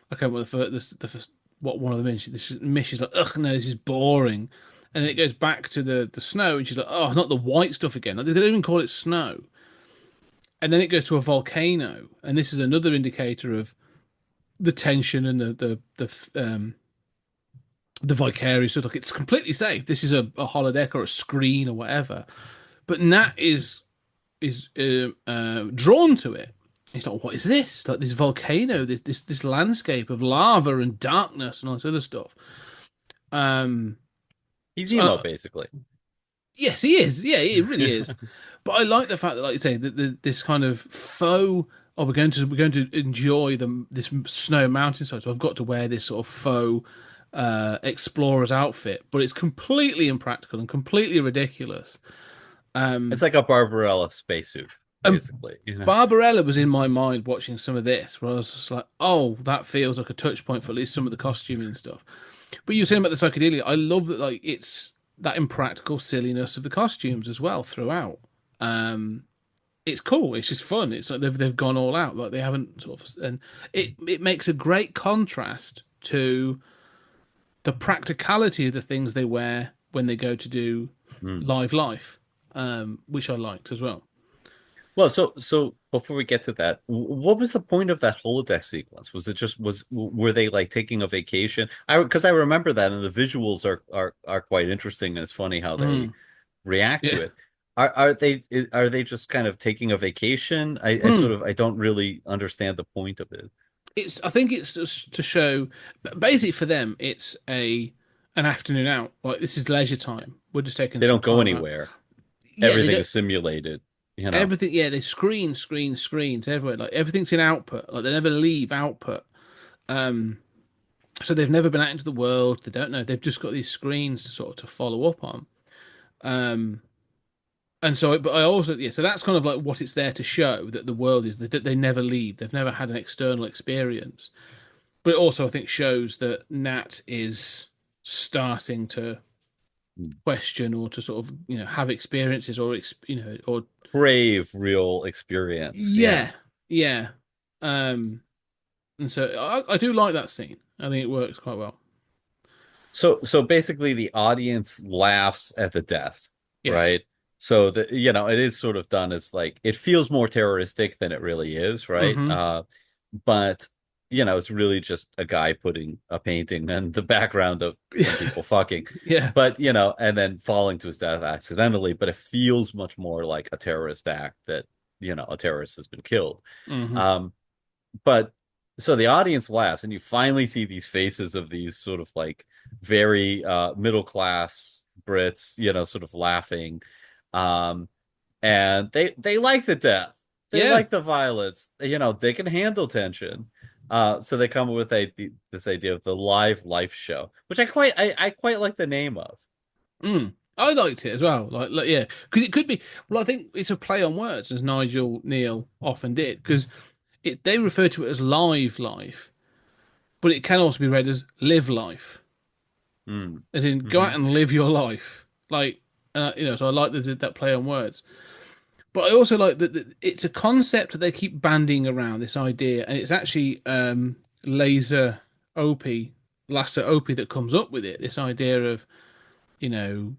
I can't remember the first, what one of them is. Mish is like, ugh, no, this is boring. And then it goes back to the snow, and she's like, oh, not the white stuff again. Like, they don't even call it snow. And then it goes to a volcano, and this is another indicator of the tension and the vicarious stuff. Like, it's completely safe. This is a holodeck or a screen or whatever. But Nat is drawn to it. He's like, what is this? Like this volcano, this landscape of lava and darkness and all this other stuff. Um, He's so, emo, basically. yes, he is. Yeah, he really is. But I like the fact that, like you say, that this kind of faux. Oh, we're going to enjoy this snow mountainside. So I've got to wear this sort of faux explorer's outfit, but it's completely impractical and completely ridiculous. It's Um, like a Barbarella spacesuit, and basically. Barbarella was in my mind watching some of this, where I was just like, oh, that feels like a touch point for at least some of the costuming and stuff. But you were saying about the psychedelia, I love that, like, it's that impractical silliness of the costumes as well throughout. Um, it's cool. It's just fun. It's like they've gone all out. Like they haven't sort of, and it makes a great contrast to the practicality of the things they wear when they go to do Mm. live life, which I liked as well. Well, so before we get to that, what was the point of that holodeck sequence? Was it just were they like taking a vacation? Because I remember that, and the visuals are quite interesting, and it's funny how they Mm. react to Yeah. it. Are they just kind of taking a vacation? I sort Mm. of I don't really understand the point of it. I think it's just to show, basically for them, it's an afternoon out. Like this is leisure time. We're just taking They some don't go time out. anywhere. Yeah, they Everything don't. is simulated, you know. Everything. Yeah, they screens everywhere. Like everything's in output. Like they never leave output. Um, so they've never been out into the world. They don't know. They've just got these screens to sort of to follow up on. Um, and so, but I also, yeah. So that's kind of like what it's there to show, that the world is that they never leave. They've never had an external experience. But it also, I think, shows that Nat is starting to question or to sort of have experiences or or Brave, real experience. Yeah. yeah, yeah. Um, and so I do like that scene. I think it works quite well. So basically the audience laughs at the death, Yes. right? So the it is sort of done as like it feels more terroristic than it really is, right? Hmm. But it's really just a guy putting a painting in the background of some people fucking, Yeah. but and then falling to his death accidentally, but it feels much more like a terrorist act that a terrorist has been killed. Hmm. Um, but so the audience laughs, and you finally see these faces of these sort of like very middle class Brits, sort of laughing. Um, and they like the death. They Yeah. like the violence. They can handle tension. So they come up with this idea of the live show, which I quite like the name of. Mm. I liked it as well. Like yeah, because it could be. Well, I think it's a play on words, as Nigel Kneale often did, because they refer to it as live life, but it can also be read as live life, Mm. as in go out Hmm. and live your life. Like, so I like that they did that play on words. But I also like that it's a concept that they keep banding around this idea, and it's actually Laser Opie, Laser Opie that comes up with it. This idea of you know,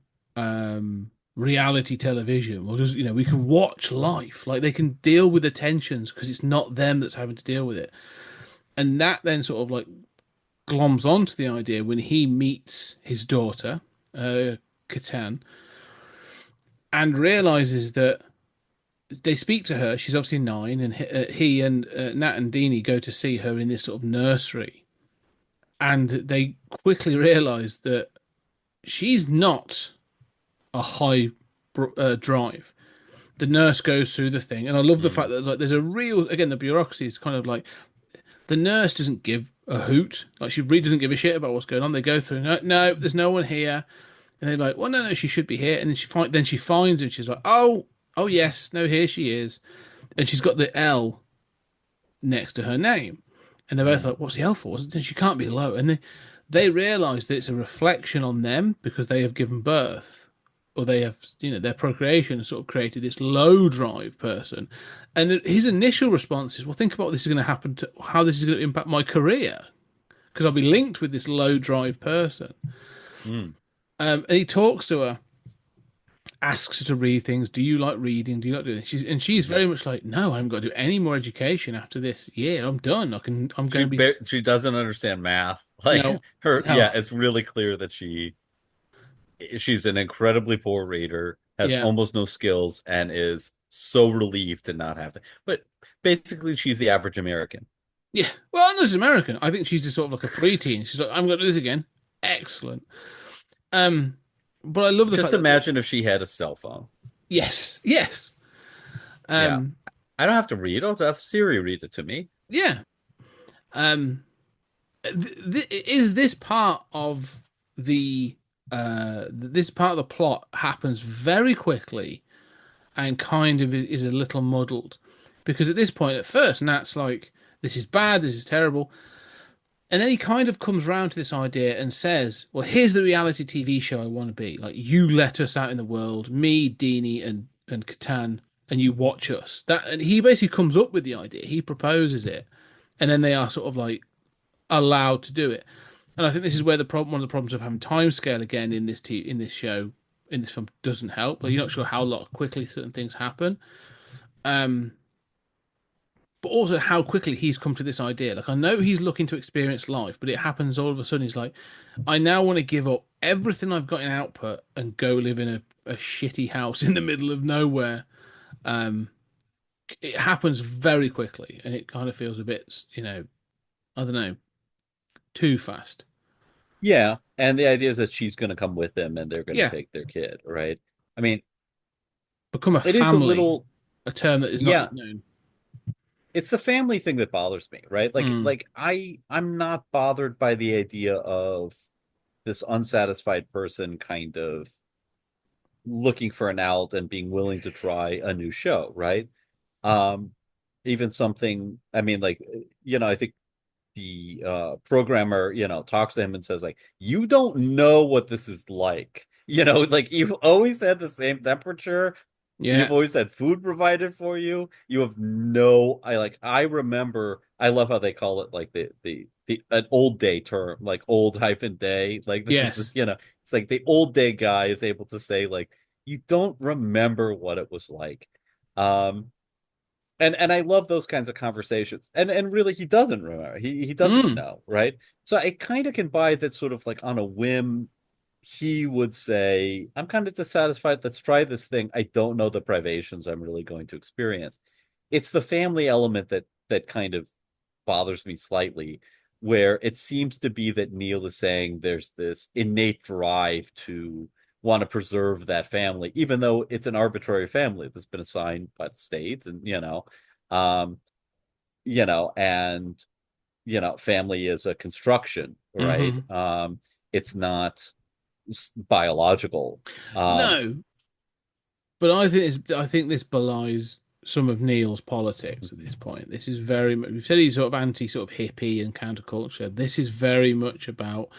reality television, or just we can watch life, like they can deal with the tensions because it's not them that's having to deal with it, and that then sort of like gloms onto the idea when he meets his daughter, Catan, and realizes that they speak to her. She's obviously 9, and he and Nat and Deanie go to see her in this sort of nursery, and they quickly realize that she's not a high drive. The nurse goes through the thing, and I love the fact Mm. that like there's a real again the bureaucracy is kind of like the nurse doesn't give a hoot, like she really doesn't give a shit about what's going on. They go through, no, no, there's no one here, and they're like, well, no, no, she should be here, and then she finds her, and she's like, oh, oh yes, no, here she is, and she's got the L next to her name, and they're both Mm. like, what's the L for? And she can't be low, and they realise that it's a reflection on them because they have given birth or they have, their procreation has sort of created this low drive person. And his initial response is, well, think about what this is going to happen to, how this is going to impact my career because I'll be linked with this low drive person. Mm. And he talks to her, asks her to read things. Do you like reading? Do you like doing this? She's Mhm. very much like, no, I haven't got to do any more education after this year. I'm done. I'm going to be, She doesn't understand math. Like no, yeah, no, it's really clear that she's an incredibly poor reader, has yeah. almost no skills, and is so relieved to not have to. But basically, she's the average American. Yeah, well, no, she's American. I think she's just sort of like a preteen. She's like, I'm going to do this again. Excellent. Um, but I love the Just fact that imagine if she had a cell phone. yes, yes, Yeah. um, I don't have to read. I'll have Siri read it to me. yeah. Um, is this part of the this part of the plot happens very quickly and kind of is a little muddled because at this point, at first, Nat's like, "This is bad. This is terrible." And then he kind of comes round to this idea and says, well, here's the reality TV show I want to be. Like, you let us out in the world, me, Deanie, and Catan, and you watch us. And he basically comes up with the idea. He proposes it. And then they are sort of like allowed to do it. And I think this is where one of the problems of having time scale again in in this show, in this film, doesn't help. But you're not sure how quickly certain things happen. Um, but also how quickly he's come to this idea. Like I know he's looking to experience life, but it happens all of a sudden. He's like, I now want to give up everything I've got in output and go live in a shitty house in the middle of nowhere. Um, it happens very quickly, and it kind of feels a bit, I don't know, too fast. Yeah. And the idea is that she's going to come with them and they're going to Yeah, take their kid, right? I mean, become a it is a family, little, a term that is not yeah, yet known. it's the family thing that bothers me, right? Like, Mm, I'm not bothered by the idea of this unsatisfied person kind of looking for an out and being willing to try a new show, right? Um, even something, I mean, like, I think the programmer, talks to him and says, like, you don't know what this is like. Like you've always had the same temperature. yeah, You've always had food provided for you. You have no, I remember, I love how they call it like the an old day term, like old hyphen day. Like this is Yes. it's like the old day guy is able to say like you don't remember what it was like. Um, and I love those kinds of conversations. And really he doesn't remember. He doesn't Mm. know, right? So I kind of can buy that sort of like on a whim he would say, I'm kind of dissatisfied. Let's try this thing. I don't know the privations I'm really going to experience. It's the family element that kind of bothers me slightly, where it seems to be that Neil is saying there's this innate drive to want to preserve that family, even though it's an arbitrary family that's been assigned by the states, and um, and family is a construction, right? Hmm. It's not biological. Um, No, but I think this belies some of Neil's politics at this point. This is very much, we've said he's sort of anti sort of hippie and counterculture. This is very much about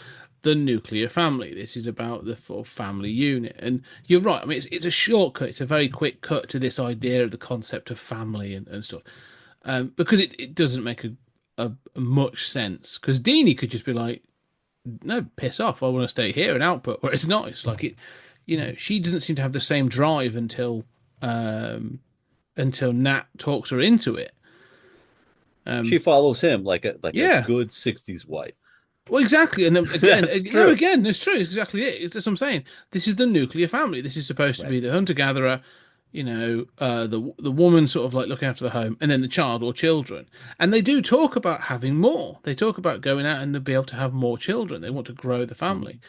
the nuclear family. This is about the full family unit. And you're right. I mean, it's a shortcut. It's a very quick cut to this idea of the concept of family and stuff. Because it doesn't make a much sense. Because Deanie could just be like, no, piss off. I want to stay here and output where it's nice. Like it, she doesn't seem to have the same drive um, until Nat talks her into it. she Um, follows him like a yeah, good 60s wife. well, exactly. And then again, That's no, true. again, it's true. It's exactly it. It's just what I'm saying. This is the nuclear family. This is supposed to Right. be the hunter gatherer. The woman sort of like looking after the home, and then the child or children. And they do talk about having more. They talk about going out and be able to have more children. They want to grow the family. Mhm.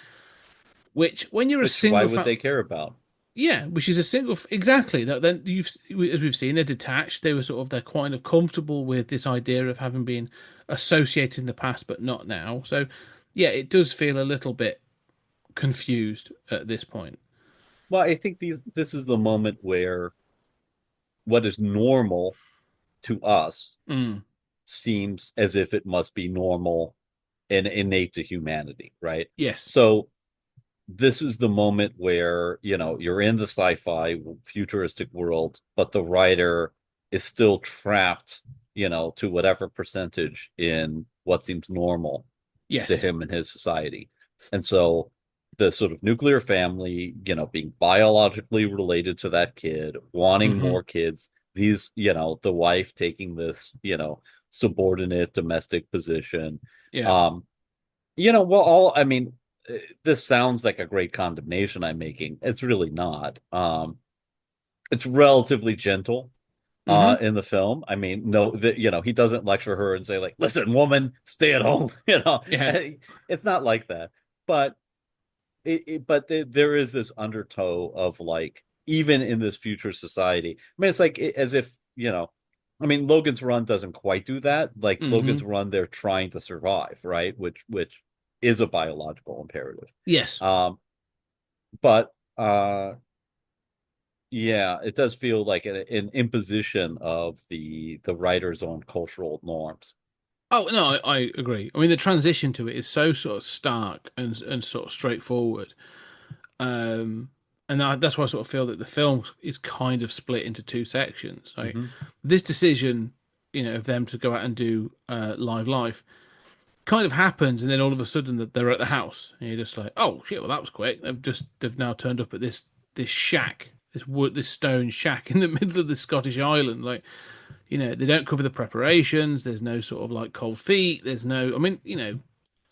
Which, when you're a Which why single would family, they care about? yeah, which is a single exactly that. Then as we've seen, they're detached. They were sort of they're kind of comfortable with this idea of having been associated in the past, but not now. So, yeah, it does feel a little bit confused at this point. Well, I think this is the moment where what is normal to us Mm, seems as if it must be normal and innate to humanity, right? yes. So this is the moment where, you're in the sci-fi futuristic world, but the writer is still trapped, to whatever percentage in what seems normal to Yes. him and his society. And so the sort of nuclear family, being biologically related to that kid, wanting Hmm. more kids, these, the wife taking this, subordinate domestic position. Yeah. Um, well, I mean, this sounds like a great condemnation I'm making. It's really not. It's relatively gentle Hmm. in the film. I mean, no, that he doesn't lecture her and say like, "Listen, woman, stay at home." Yeah. It's not like that. But there is this undertow of like, even in this future society. I mean, it's like as if I mean, Logan's Run doesn't quite do that. Like Logan's Hmm. Run, they're trying to survive, right? Which is a biological imperative. Yes. Um, but yeah, it does feel like an imposition of the writer's own cultural norms. Oh no, I agree. I mean, the transition to it is so sort of stark and sort of straightforward. Um, and that's why I sort of feel that the film is kind of split into two sections. Like Hmm. this decision, of them to go out and do live life kind of happens, and then all of a sudden that they're at the house, and you're just like, oh shit, well that was quick. They've now turned up at this shack, this stone shack in the middle of the Scottish island. Like, they don't cover the preparations. There's no sort of like cold feet. There's no, I mean,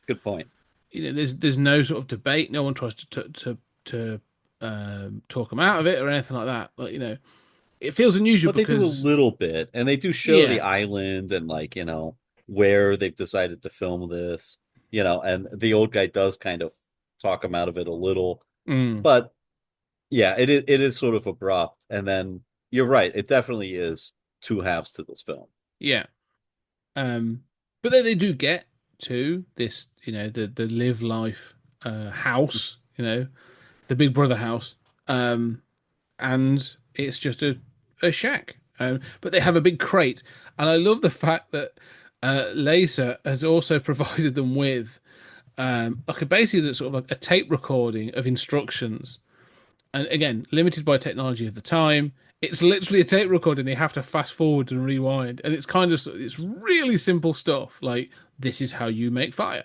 Good point. there's no sort of debate. No one tries to talk them out of it or anything like that. Like, it feels unusual But they do a because little bit, and they do show the yeah, island and like, where they've decided to film this, and the old guy does kind of talk him out of it a little. mm, But yeah, it is sort of abrupt. And then you're right, it definitely is two halves to this film. yeah. But they do get to this, the live life house, the Big Brother house, um, and it's just a shack. But they have a big crate, and I love the fact that Laser has also provided them with like basically that's sort of like a tape recording of instructions, and again limited by technology of the time. It's literally a tape recorder, and they have to fast forward and rewind, and it's really simple stuff. Like, this is how you make fire.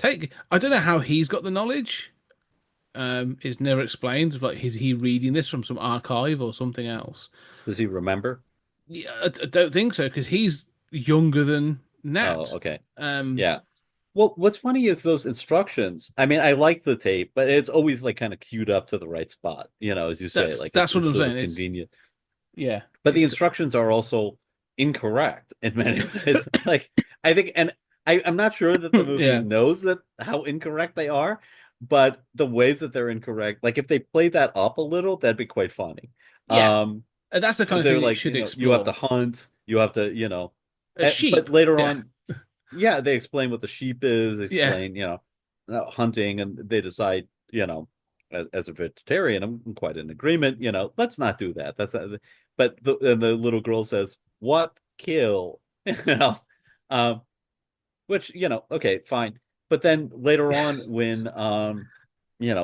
I don't know how he's got the knowledge. It's never explained. Like, is he reading this from some archive or something else? Does he remember? Yeah, I don't think so because he's younger than Oh, Nat. okay. Um, Yeah. Well, what's funny is those instructions. I mean, I like the tape, but it's always like kind of queued up to the right spot, as you say, like that's what it's I'm sort saying. of convenient. Yeah, But the instructions are also incorrect in many ways. Like I think, and I'm not sure that the movie yeah, knows that how incorrect they are, but the ways that they're incorrect, like if they played that up a little, that'd be quite funny. yeah. Um, And that's the kind because of they're thing it like, should you have to explore. hunt, you have to, A but sheep. later Yeah, on, yeah, they explain what the sheep is, they yeah, explain, hunting, and they decide, as a vegetarian, I'm quite in agreement, let's not do that. But the little girl says, "What kill?" You know, um, which, okay, fine. But then later on, when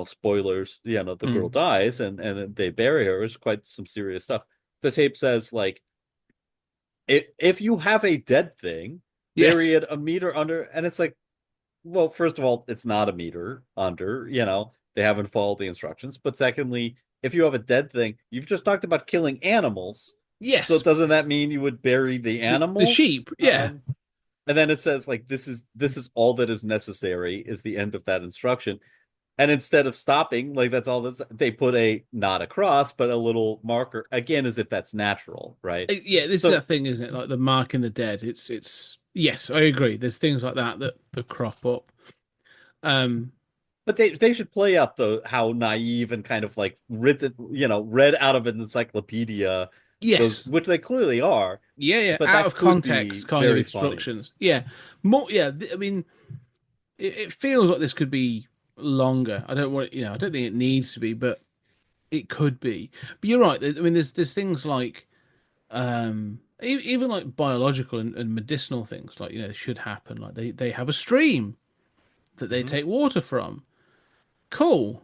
spoilers, the girl mm. dies and they bury her, it's quite some serious stuff. The tape says like if you have a dead thing, bury Yes, it a meter under, and it's like, well, first of all, it's not a meter under, they haven't followed the instructions. But secondly, if you have a dead thing, you've just talked about killing animals. So yes. doesn't that mean you would bury the The animal? sheep. Yeah, Um, and then it says like this is all that is necessary is the end of that instruction. And instead of stopping, like that's all this, they put a not a cross, but a little marker again, as if that's natural, right? Yeah. This is So that thing, isn't it? Like the mark in the dead. It's. Yes, I agree. There's things like that crop up. Um, but they should play up the how naive and kind of like written, read out of an encyclopedia, those, yes. which they clearly are, Yeah, yeah, but out that of could be context kind of very funny. instructions. Yeah, more. Yeah, I mean, it feels like this could be longer. I don't want, I don't think it needs to be, but it could be. But you're right. I mean, there's things like, even like biological and medicinal things, like should happen. Like they have a stream that they Mhm. take water from. Cool.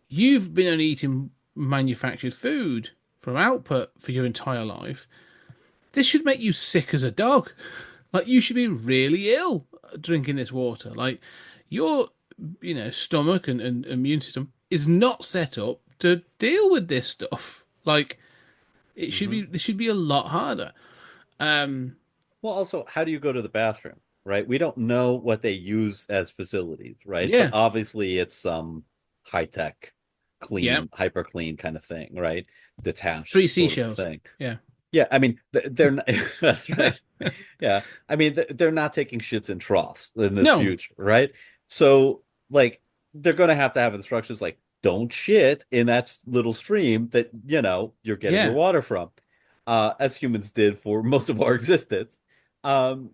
You've been only eating manufactured food from output for your entire life. This should make you sick as a dog. Like you should be really ill drinking this water. Like your, stomach and immune system is not set up to deal with this stuff. Like it should be. Mhm. This should be a lot harder. Um, Well, also, how do you go to the bathroom, right? We don't know what they use as facilities, right? But yeah, obviously, it's some high tech, yeah. clean, hyper clean kind of thing, right? Three Detached sort of seashells. thing. Yeah, Yeah, I mean, they're not, that's right. Yeah, I mean, they're not taking shits in troughs in this no. future, right? So, like, they're going to have instructions like, don't shit in that little stream that, you're getting your Yeah, water from, as humans did for most of our existence. Um,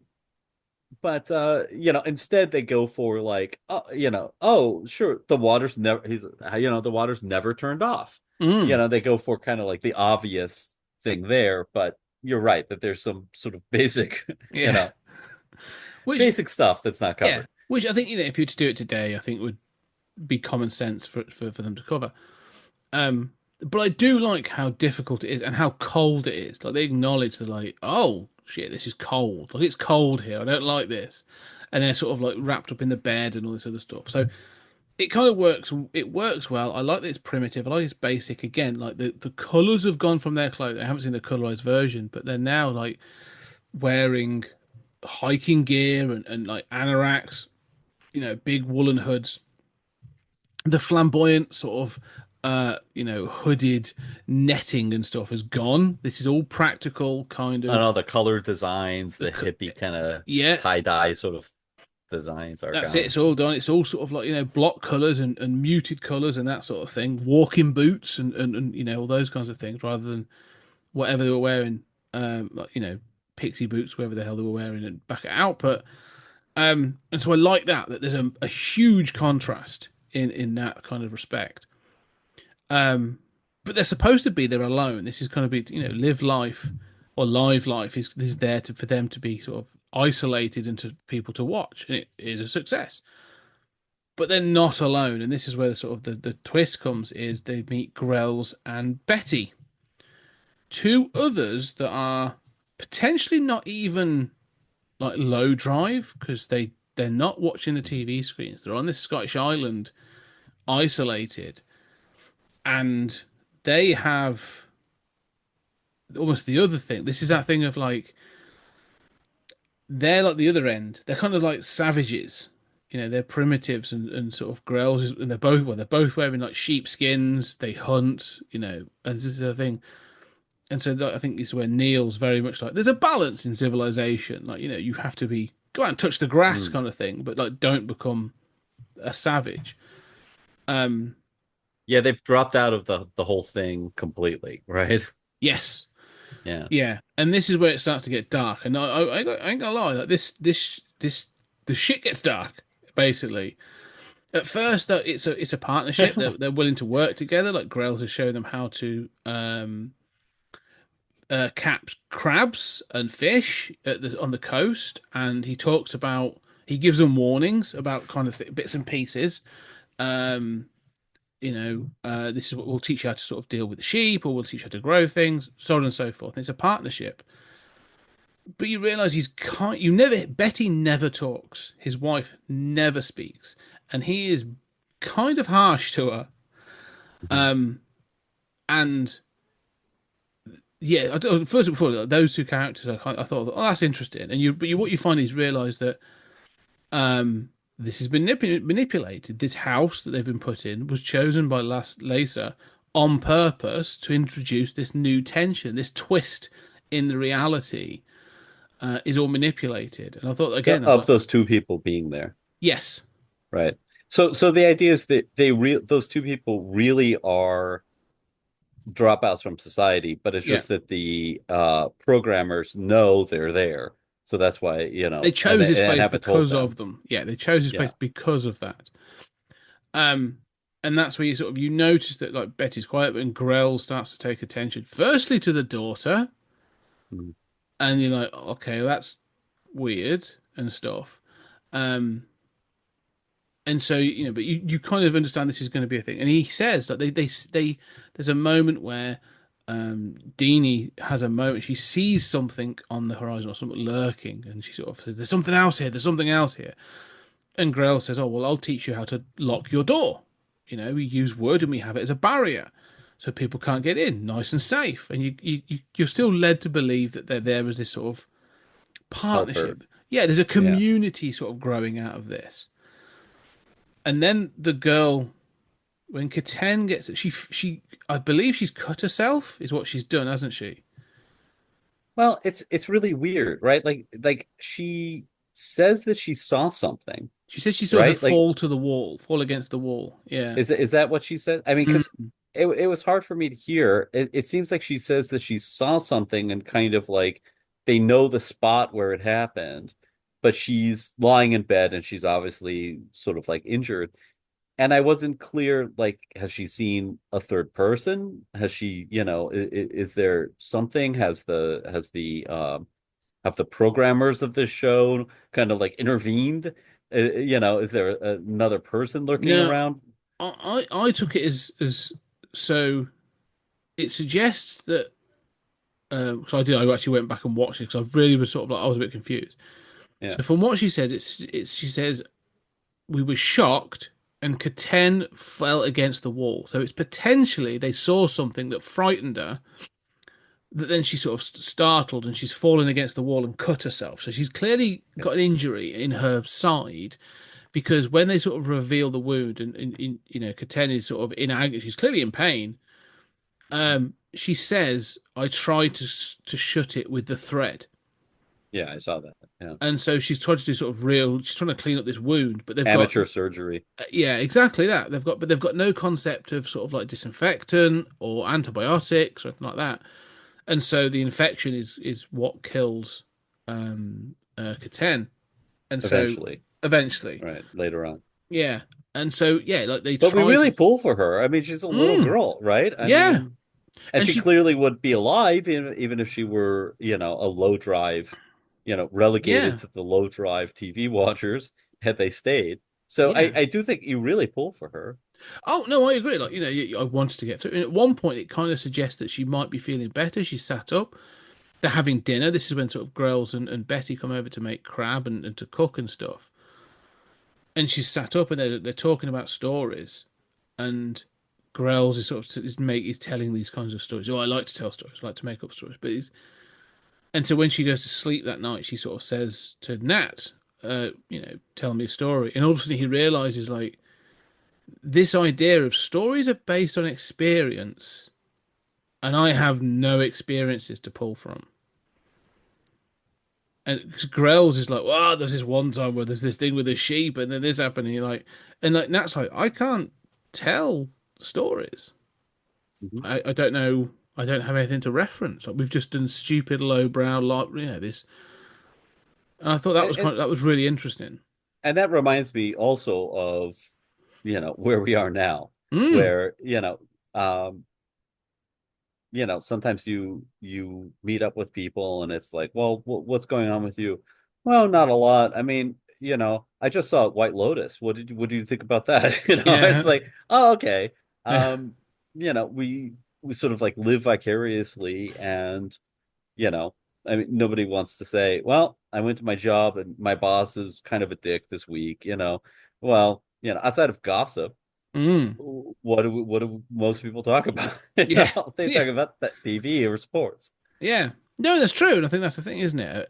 but instead they go for like, oh, sure, the water's never turned off. mm, They go for kind of like the obvious thing there, but you're right that there's some sort of basic, yeah. Which basic stuff that's not yeah, covered. which I think if you were to do it today, I think would be common sense for them to cover. But I do like how difficult it is and how cold it is. Like they acknowledge that, like, oh shit, this is cold. Like it's cold here. I don't like this, and they're sort of like wrapped up in the bed and all this other stuff. So it kind of works. It works well. I like that it's primitive. I like it's basic. Again, like the colors have gone from their clothing. I haven't seen the colorized version, but they're now like wearing hiking gear and like anoraks. Big woolen hoods, the flamboyant sort of hooded netting and stuff has gone. This is all practical kind I don't know, of the color designs, the the hippie kind of yeah, tie-dye sort of designs are that's it. gone. It's all done. It's all sort of like block colors and muted colors and that sort of thing. Walking boots and all those kinds of things rather than whatever they were wearing. Like pixie boots, whatever the hell they were wearing and back at output. And so I like that there's a huge contrast in that kind of respect. But they're supposed to be there alone. This is going to be, live life or live life is there for them to be sort of isolated and to people to watch, and it is a success. But they're not alone, and this is where the sort of the twist comes: is they meet Grells and Betty, two others that are potentially not even like low drive because they're not watching the TV screens. They're on this Scottish island, isolated, and they have almost the other thing. This is that thing of like they're like the other end. They're kind of like savages. They're primitives and sort of grells, and they're both wearing like sheepskins. They hunt, and this is the thing. And so I think this is where Neil's very much like there's a balance in civilization. Like, you have to be go out and touch the grass Mm. kind of thing, but like don't become a savage. Um, Yeah, they've dropped out of the whole thing completely, right? yes, Yeah. yeah, and this is where it starts to get dark. And I ain't gonna lie, like this the shit gets dark basically. At first, it's a partnership. They're willing to work together. Like Grells is showing them how to catch crabs and fish on the coast, and he gives them warnings about kind of bits and pieces. Um, this is what we'll teach you how to sort of deal with the sheep, or we'll teach you how to grow things, so on and so forth. And it's a partnership, but you realise he's can't. You never. Betty never talks. His wife never speaks, and he is kind of harsh to her. Mhm. And yeah, first and before those two characters, I thought, oh, that's interesting. But what you find is realise that this has been manipulated. This house that they've been put in was chosen by Lasa on purpose to introduce this new tension, this twist in the reality. Is all manipulated, and I thought again, I was Of like, those two people being there, yes, right? So the idea is that those two people really are dropouts from society, but it's yeah, just that the programmers know they're there. So that's why, they and chose this place haven't told because of them. them. Yeah, they chose this place Yeah. because of that. Um, and that's where you notice that like Betty's quiet, and Grell starts to take attention. Firstly to the daughter, Mm. and you're like, okay, well, that's weird and stuff. Um, and so but you kind of understand this is going to be a thing. And he says that they there's a moment where Deanie has a moment. She sees something on the horizon or something lurking, and she sort of says, "There's something else here. There's something else here." And Grell says, "Oh well, I'll teach you how to lock your door. We use wood and we have it as a barrier, so people can't get in, nice and safe." And you're still led to believe that they're there as this sort of Helper. partnership. Yeah, there's a Yeah. community sort of growing out of this. And then the girl, when Katen gets it, I believe she's cut herself, is what she's done, hasn't she? Well, it's really weird, right? Like she says that she saw something, She says she saw her right? Like, fall against the wall. Yeah. is that what she said? I mean, because Mm. it was hard for me to hear. It seems like she says that she saw something and kind of like they know the spot where it happened, but she's lying in bed and she's obviously sort of like injured. And I wasn't clear, like, has she seen a third person? Has she, is there something? Have the programmers of this show kind of like intervened? Is there another person lurking No, around? I took it as so it suggests that because I actually went back and watched it because I really was sort of like I was a bit confused. Yeah, So from what she says, it's she says we were shocked and Katen fell against the wall. So it's potentially they saw something that frightened her, that then she sort of startled and she's fallen against the wall and cut herself. So she's clearly yeah, got an injury in her side because when they sort of reveal the wound and Katen is sort of in agony, she's clearly in pain. She says, "I tried to shut it with the thread." yeah. I saw that. Yeah, And so she's trying to do sort of she's trying to clean up this wound, but they've got amateur surgery. yeah, exactly that. But they've got no concept of sort of like disinfectant or antibiotics or anything like that. And so the infection is what kills Katen. And so Eventually, eventually, right later on. yeah. And so yeah, like they But we try really to pull for her. I mean, she's a little mm, girl, right? I yeah. mean, and And she she clearly would be alive even if she were, a low drive, relegated yeah, to the low drive TV watchers had they stayed. So I, yeah. I do think you really pull for her. Oh no, I agree. Like, I wanted to get through. And at one point, it kind of suggests that she might be feeling better. She sat up. They're having dinner. This is when sort of Grells and Betty come over to make crab and to cook and stuff. And she's sat up and they're talking about stories. And Grells is sort of is telling these kinds of stories. Oh, I like to tell stories. I like to make up stories. And so when she goes to sleep that night, she sort of says to Nat, tell me a story. And all of a sudden he realizes, like, this idea of stories are based on experience, and I have no experiences to pull from. And Grells is like, wow, there's this one time where there's this thing with a sheep, and then this happened, and you're like, and like Nat's like, I can't tell stories. Mhm. I don't know. I don't have anything to reference. Like, we've just done stupid, lowbrow, like, this. And I thought that And, was and that was really interesting. and that reminds me also of, where we are now, Mm, where, um, sometimes you meet up with people and it's like, well, what's going on with you? Well, not a lot. I mean, I just saw White Lotus. What do you think about that? It's yeah, like, oh, okay. yeah. Um, we sort of like live vicariously, and you know, I mean, nobody wants to say, well, I went to my job and my boss is kind of a dick this week. Well, outside of gossip, Mm, what do most people talk about? yeah, They yeah. talk about that TV or sports. Yeah, no, that's true, and I think that's the thing, isn't it?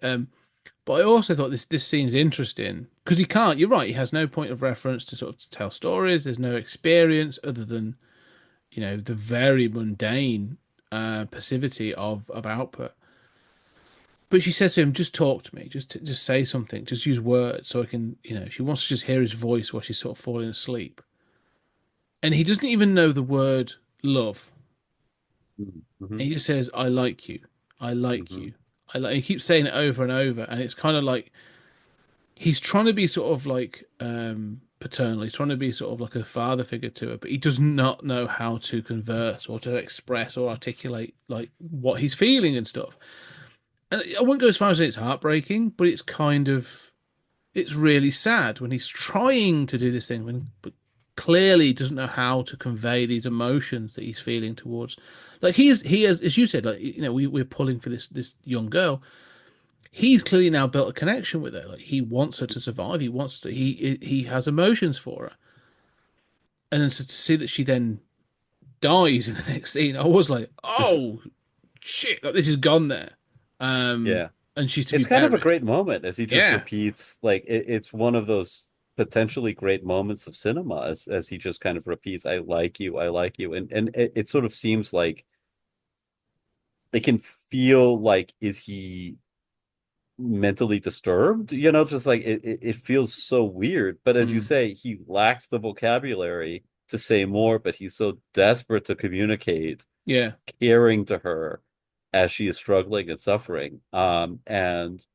But I also thought this scene's interesting because he can't. You're right. He has no point of reference to sort of to tell stories. There's no experience other than the very mundane passivity of output. But she says to him, "Just talk to me. Just say something. Just use words so I can." She wants to just hear his voice while she's sort of falling asleep, and he doesn't even know the word love. Mm-hmm. And he just says, "I like you. I like Hmm. you. I like." He keeps saying it over and over, and it's kind of like he's trying to be sort of like paternal. He's trying to be sort of like a father figure to her, but he does not know how to converse or to express or articulate like what he's feeling and stuff. And I wouldn't go as far as say it's heartbreaking, but it's really sad when he's trying to do this thing but clearly doesn't know how to convey these emotions that he's feeling towards. Like he has, as you said, like we're pulling for this young girl. He's clearly now built a connection with her. Like he wants her to survive. He has emotions for her. And then to see that she then dies in the next scene, I was like, oh shit, like this is gone there. Um, Yeah. and she's to be It's kind of a buried. great moment as he just Yeah, repeats, like it's one of those potentially great moments of cinema as he just kind of repeats, I like you, I like you. And it sort of seems like they can feel like, is he mentally disturbed? Just like it feels so weird. But as you mm, say, he lacks the vocabulary to say more, but he's so desperate to communicate, yeah, caring to her as she is struggling and suffering. And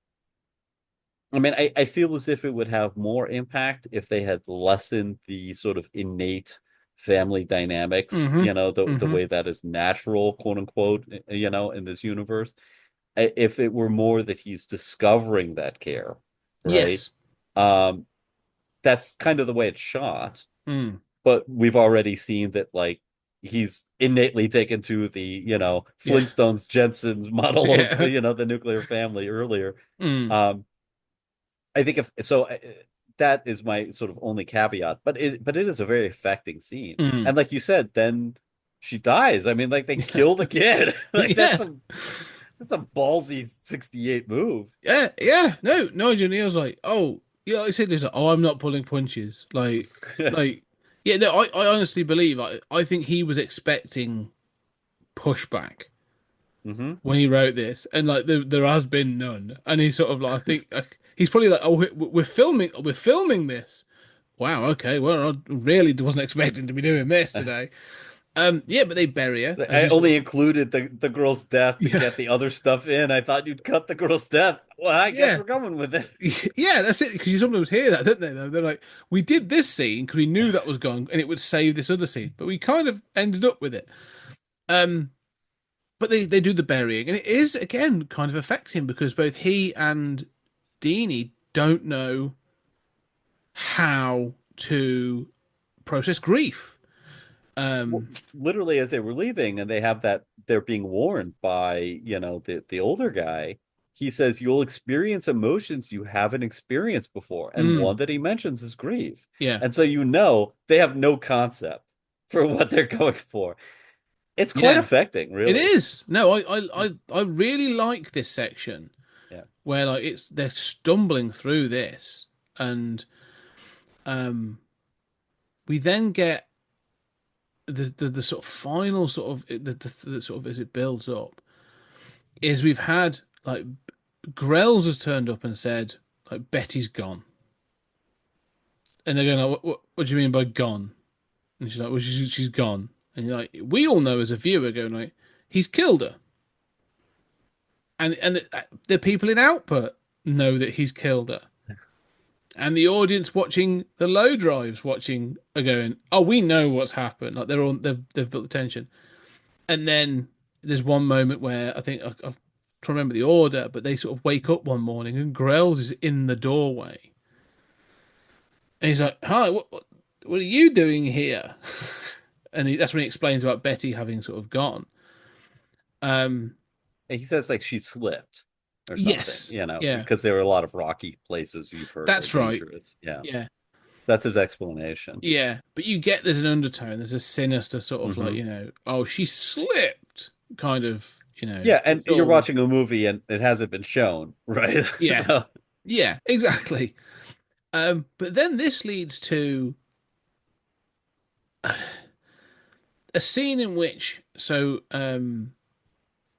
I mean, I feel as if it would have more impact if they had lessened the sort of innate family dynamics, mm-hmm, the mm-hmm, way that is natural, quote unquote, in this universe. If it were more that he's discovering that care, right? yes, Um, that's kind of the way it's shot, mm, but we've already seen that, like, he's innately taken to the, yeah, Flintstones Jensen's model of, yeah, the nuclear family earlier. mm, Um, I think if so, that is my sort of only caveat. But it is a very affecting scene, mm, and like you said, then she dies. I mean, like they yeah, kill the kid. Like yeah. that's a ballsy 68 move. Yeah, yeah. No, Nigel Kneale's like, oh, yeah, like I said, this, like, oh, I'm not pulling punches. Yeah, no, I honestly believe, I think he was expecting pushback Hmm. when he wrote this, and like there has been none. And he's sort of like, I think he's probably like, oh, we're filming this. Wow, okay, well, I really wasn't expecting to be doing this today. Yeah, but they bury her as I you sort only of, included the girl's death to yeah, get the other stuff in. I thought you'd cut the girl's death. Well, I guess yeah. we're going with it. Yeah, that's it. Because you sometimes hear that, don't they? Though they're like, we did this scene because we knew that was gone, and it would save this other scene, but we kind of ended up with it. Um, but they do the burying, and it is again kind of affecting because both he and Deanie don't know how to process grief. Literally as they were leaving, and they have that they're being warned by, the older guy. He says you'll experience emotions you haven't experienced before, and one mm, that he mentions is grief. yeah, And so they have no concept for what they're going for. It's quite yeah, affecting, it really. is. No, I really like this section Yeah. where like they're stumbling through this, and um, we then get the sort of final sort of the sort of as it builds up is we've had like Grells has turned up and said like Betty's gone, and they're going like, what do you mean by gone? And she's like, well, she's gone, and you're like, we all know as a viewer going like, he's killed her, and the people in output know that he's killed her. And the audience watching the low drives watching are going, oh, we know what's happened. Like they've built the tension. And then there's one moment where I think I'm trying to remember the order, but they sort of wake up one morning and Grells is in the doorway, and he's like, "Hi, what are you doing here?" And that's when he explains about Betty having sort of gone. Um, And he says like she slipped or something, yes, yeah, because there were a lot of rocky places you've heard are that's right. dangerous. Yeah. Yeah, That's his explanation. yeah, but you get there's an undertone, there's a sinister sort of like Hmm. oh, she slipped, kind of, Yeah, and it's you're all watching a movie and it hasn't been shown, right? yeah, So yeah, exactly. But then this leads to a scene in which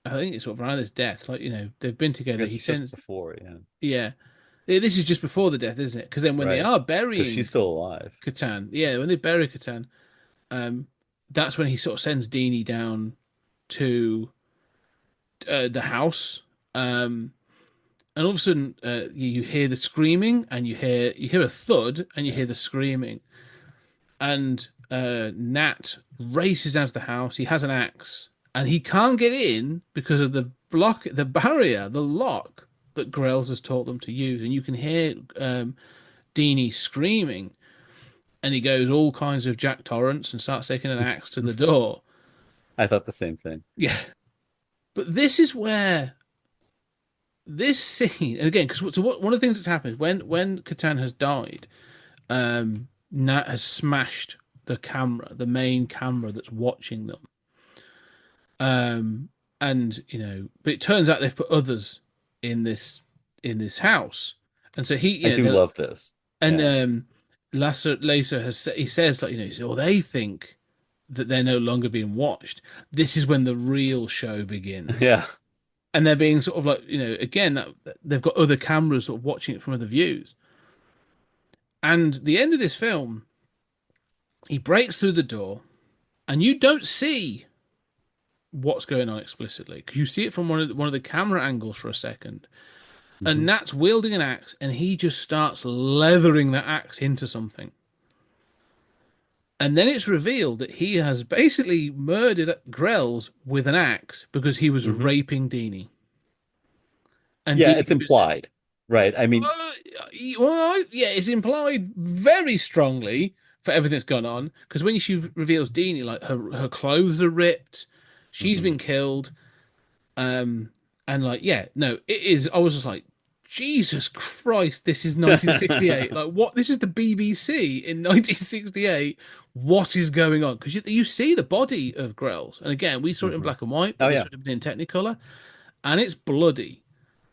I think it's sort of around his death, like they've been I together. guess He it's just sends before, yeah. yeah. This is just before the death, isn't it? Because then when they Right. are Because she's burying still alive. Catan, yeah, when they bury Catan, um, that's when he sort of sends Deanie down to the house. And all of a sudden, you hear the screaming, and you hear a thud, and you Yeah. hear the screaming, and Nat races out of the house. He has an axe, and he can't get in because of the barrier, the lock that Grells has taught them to use. And you can hear Deanie screaming, and he goes all kinds of Jack Torrance and starts taking an axe to the door. I thought the same thing. Yeah, but this is where this scene, and again, because one of the things that's happened is when Catan has died, Nat has smashed the camera, the main camera that's watching them. Um, and but it turns out they've put others in this house, and so I do love this. and Yeah. Laser he says like he says, oh, they think that they're no longer being watched. This is when the real show begins, Yeah. and they're being sort of like again that they've got other cameras sort of watching it from other views. And the end of this film, he breaks through the door, and you don't see what's going on explicitly because you see it from one of the camera angles for a second. And Hmm. Nat's wielding an axe, and he just starts leathering that axe into something. And then it's revealed that he has basically murdered Grells with an axe because he was Hmm. raping Deanie. And Yeah, Deanie it's was implied, right? I mean, uh, well, yeah, it's implied very strongly for everything that's gone on because when she reveals Deanie, like her clothes are ripped, she's mhm. been killed, um, and like yeah, no, it is. I was just like, Jesus Christ, this is 1968. Like what? This is the BBC in 1968. What is going on? Because you see the body of Grells, and again, we saw it in Mhm. black and white, but Oh this yeah. would have been in Technicolor, and it's bloody.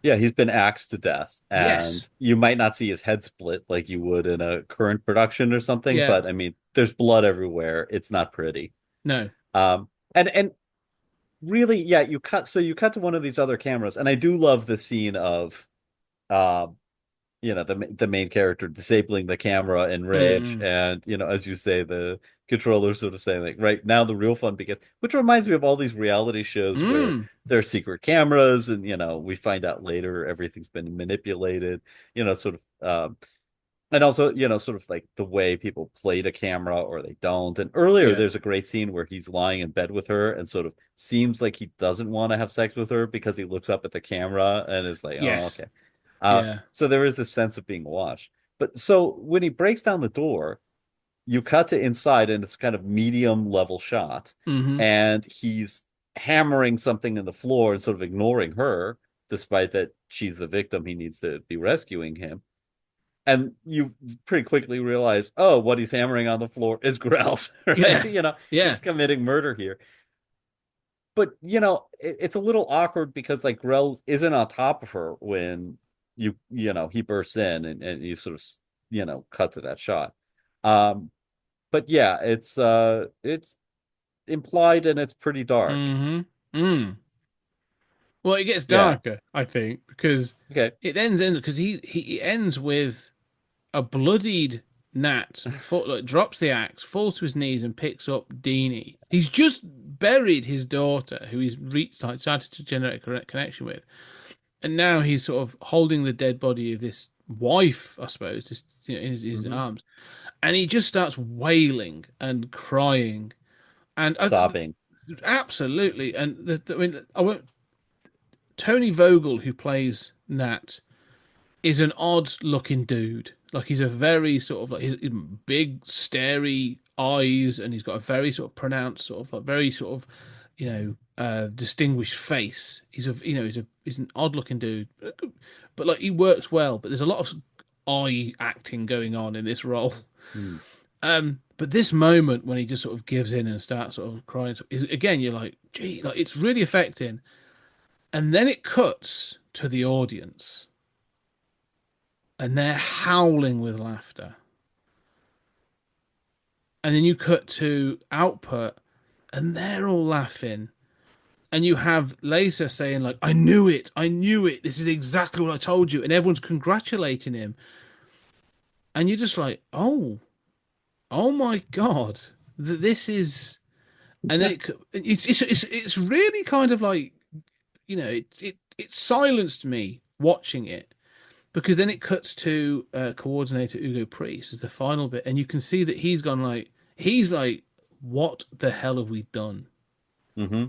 Yeah, he's been axed to death, and Yes. you might not see his head split like you would in a current production or something, Yeah. but I mean, there's blood everywhere. It's not pretty. No. And really, yeah, you cut to one of these other cameras, and I do love the scene of um the main character disabling the camera in rage, Mm. and as you say, the controller sort of saying like, right now the real fun begins, which reminds me of all these reality shows where Mm. there are secret cameras, and we find out later everything's been manipulated, sort of and also sort of like the way people played a camera or they don't. And earlier Yeah. there's a great scene where he's lying in bed with her and sort of seems like he doesn't want to have sex with her because he looks up at the camera and is like, oh, Yes. okay. Yeah. So there is this sense of being watched. But so when he breaks down the door, you cut to inside and it's kind of medium level shot, Hmm. and he's hammering something in the floor and sort of ignoring her, despite that she's the victim. He needs to be rescuing him. And you pretty quickly realize, oh, what he's hammering on the floor is Grell's, right? Yeah, yeah. He's committing murder here. But it's a little awkward because like Grell isn't on top of her when he bursts in, and you sort of cut to that shot. Um, but yeah, it's implied and it's pretty dark. Hmm. Mm. Well, it gets Yeah. darker, I think, because Okay. it ends in because he ends with a bloodied Nat like, drops the axe, falls to his knees, and picks up Deanie. He's just buried his daughter, who he's like started to generate a correct connection with, and now he's sort of holding the dead body of this wife, I suppose, just in his Hmm. arms, and he just starts wailing and crying, and Sobbing. absolutely, and I mean, I won't. Tony Vogel, who plays Nat, is an odd looking dude. Like he's a very sort of like his big starey eyes, and he's got a very sort of pronounced sort of like very sort of distinguished face. He's an odd looking dude, but like he works well. But there's a lot of eye acting going on in this role. Hmm. But this moment when he just sort of gives in and starts sort of crying, is again you're like, gee, like it's really affecting. And then it cuts to the audience and they're howling with laughter. And then you cut to output and they're all laughing. And you have Lisa saying, like, I knew it. This is exactly what I told you. And everyone's congratulating him. And you're just like, oh my God. This is. And then it's really kind of like, it silenced me watching it because then it cuts to coordinator Ugo Priest as the final bit, and you can see that he's like, what the hell have we done? Hmm.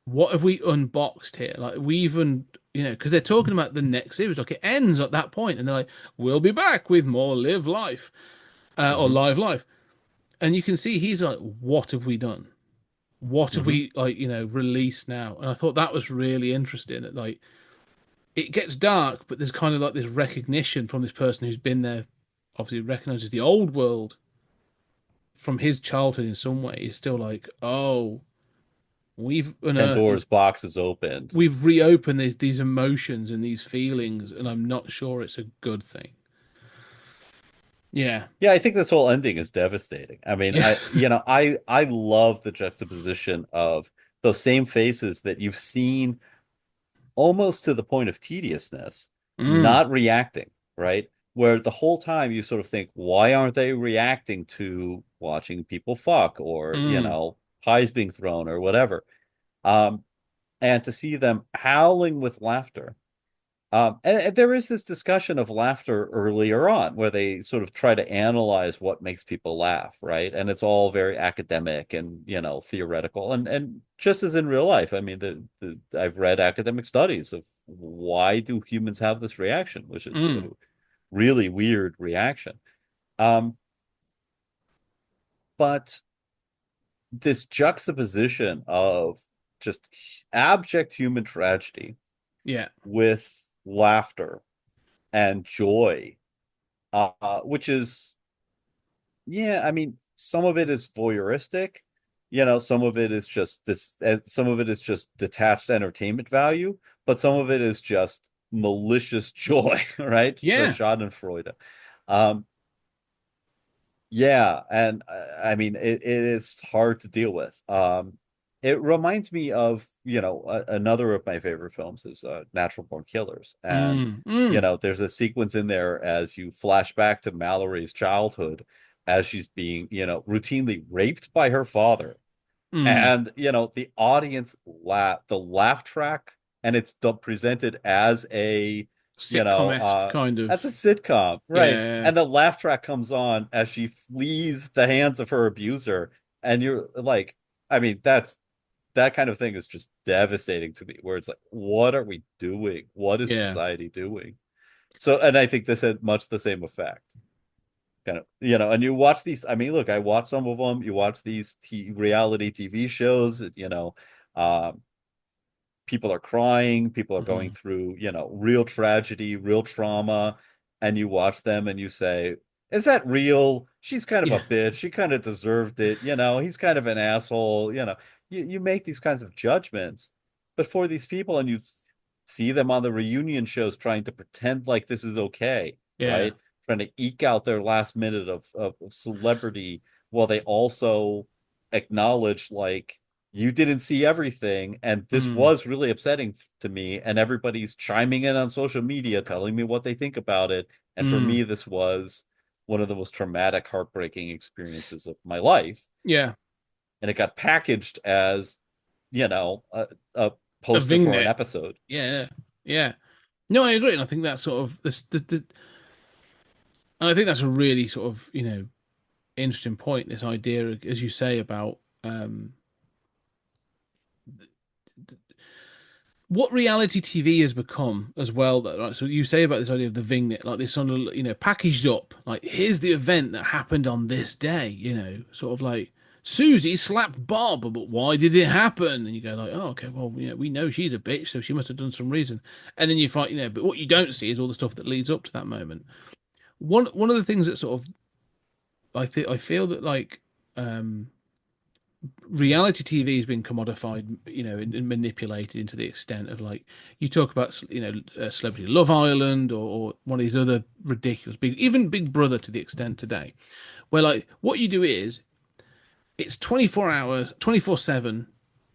What have we unboxed here? Like we even, because they're talking about the next series, like it ends at that point, and they're like, we'll be back with more Live Life or Hmm. Live Life, and you can see he's like, what have we done? What have Hmm. we like, released now? And I thought that was really interesting. That like it gets dark, but there's kind of like this recognition from this person who's been there, obviously recognizes the old world from his childhood in some way. Is still like, oh, we've unearthed Pandora's box is opened. we've reopened these emotions and these feelings, and I'm not sure it's a good thing. Yeah, Yeah, I think this whole ending is devastating. I mean, yeah, I love the juxtaposition of those same faces that you've seen almost to the point of tediousness, mm, not reacting, right? Where the whole time you sort of think, why aren't they reacting to watching people fuck or, mm, pies being thrown or whatever? Um, and to see them howling with laughter. And there is this discussion of laughter earlier on where they sort of try to analyze what makes people laugh, right? And it's all very academic and, theoretical. And just as in real life, I mean, I've read academic studies of why do humans have this reaction, which is a mm, really weird reaction. Um, but this juxtaposition of just abject human tragedy yeah, with laughter and joy, which is, yeah, I mean, some of it is voyeuristic, some of it is just this, and some of it is just detached entertainment value, but some of it is just malicious joy, right? The yeah, Schadenfreude. Um, yeah, and I mean, it is hard to deal with. It reminds me of, another of my favorite films is Natural Born Killers. And, mm, mm, there's a sequence in there as you flash back to Mallory's childhood as she's being, routinely raped by her father. mm. And, the audience the laugh track, and it's presented as Sitcom-esque kind as a of, sitcom, right? yeah, And the laugh track comes on as she flees the hands of her abuser. And you're like, I mean, that kind of thing is just devastating to me, where it's like, what are we doing? What is yeah. society doing? So, and I think this had much the same effect. kind of, and you watch these. I mean, look, I watch some of them. You watch these reality TV shows, people are crying, people are going Hmm. through, real tragedy, real trauma, and you watch them and you say, is that real? She's kind of a Yeah. bitch. She kind of deserved it. He's kind of an asshole. You make these kinds of judgments, but for these people, and you see them on the reunion shows trying to pretend like this is okay, Yeah. right? Trying to eke out their last minute of celebrity while they also acknowledge, like, you didn't see everything, and this Mm. was really upsetting to me, and everybody's chiming in on social media telling me what they think about it. And for Mm. me, this was one of the most traumatic, heartbreaking experiences of my life. Yeah. And it got packaged as, a A poster for an vignette. episode. Yeah. Yeah. No, I agree, and I think that's sort of and I think that's a really sort of interesting point. This idea, as you say, about what reality TV has become as well. That right. So you say about this idea of the vignette, like this sort of packaged up. Like here's the event that happened on this day. Sort of like Susie slapped Bob, but why did it happen? And you go like, oh, okay, well, we know she's a bitch, so she must have done some reason. And then you find, but what you don't see is all the stuff that leads up to that moment. One of the things that sort of I feel that like reality TV has been commodified, and manipulated into the extent of like you talk about, Celebrity Love Island or one of these other ridiculous even Big Brother to the extent today, where like what you do is it's 24 hours, 24/7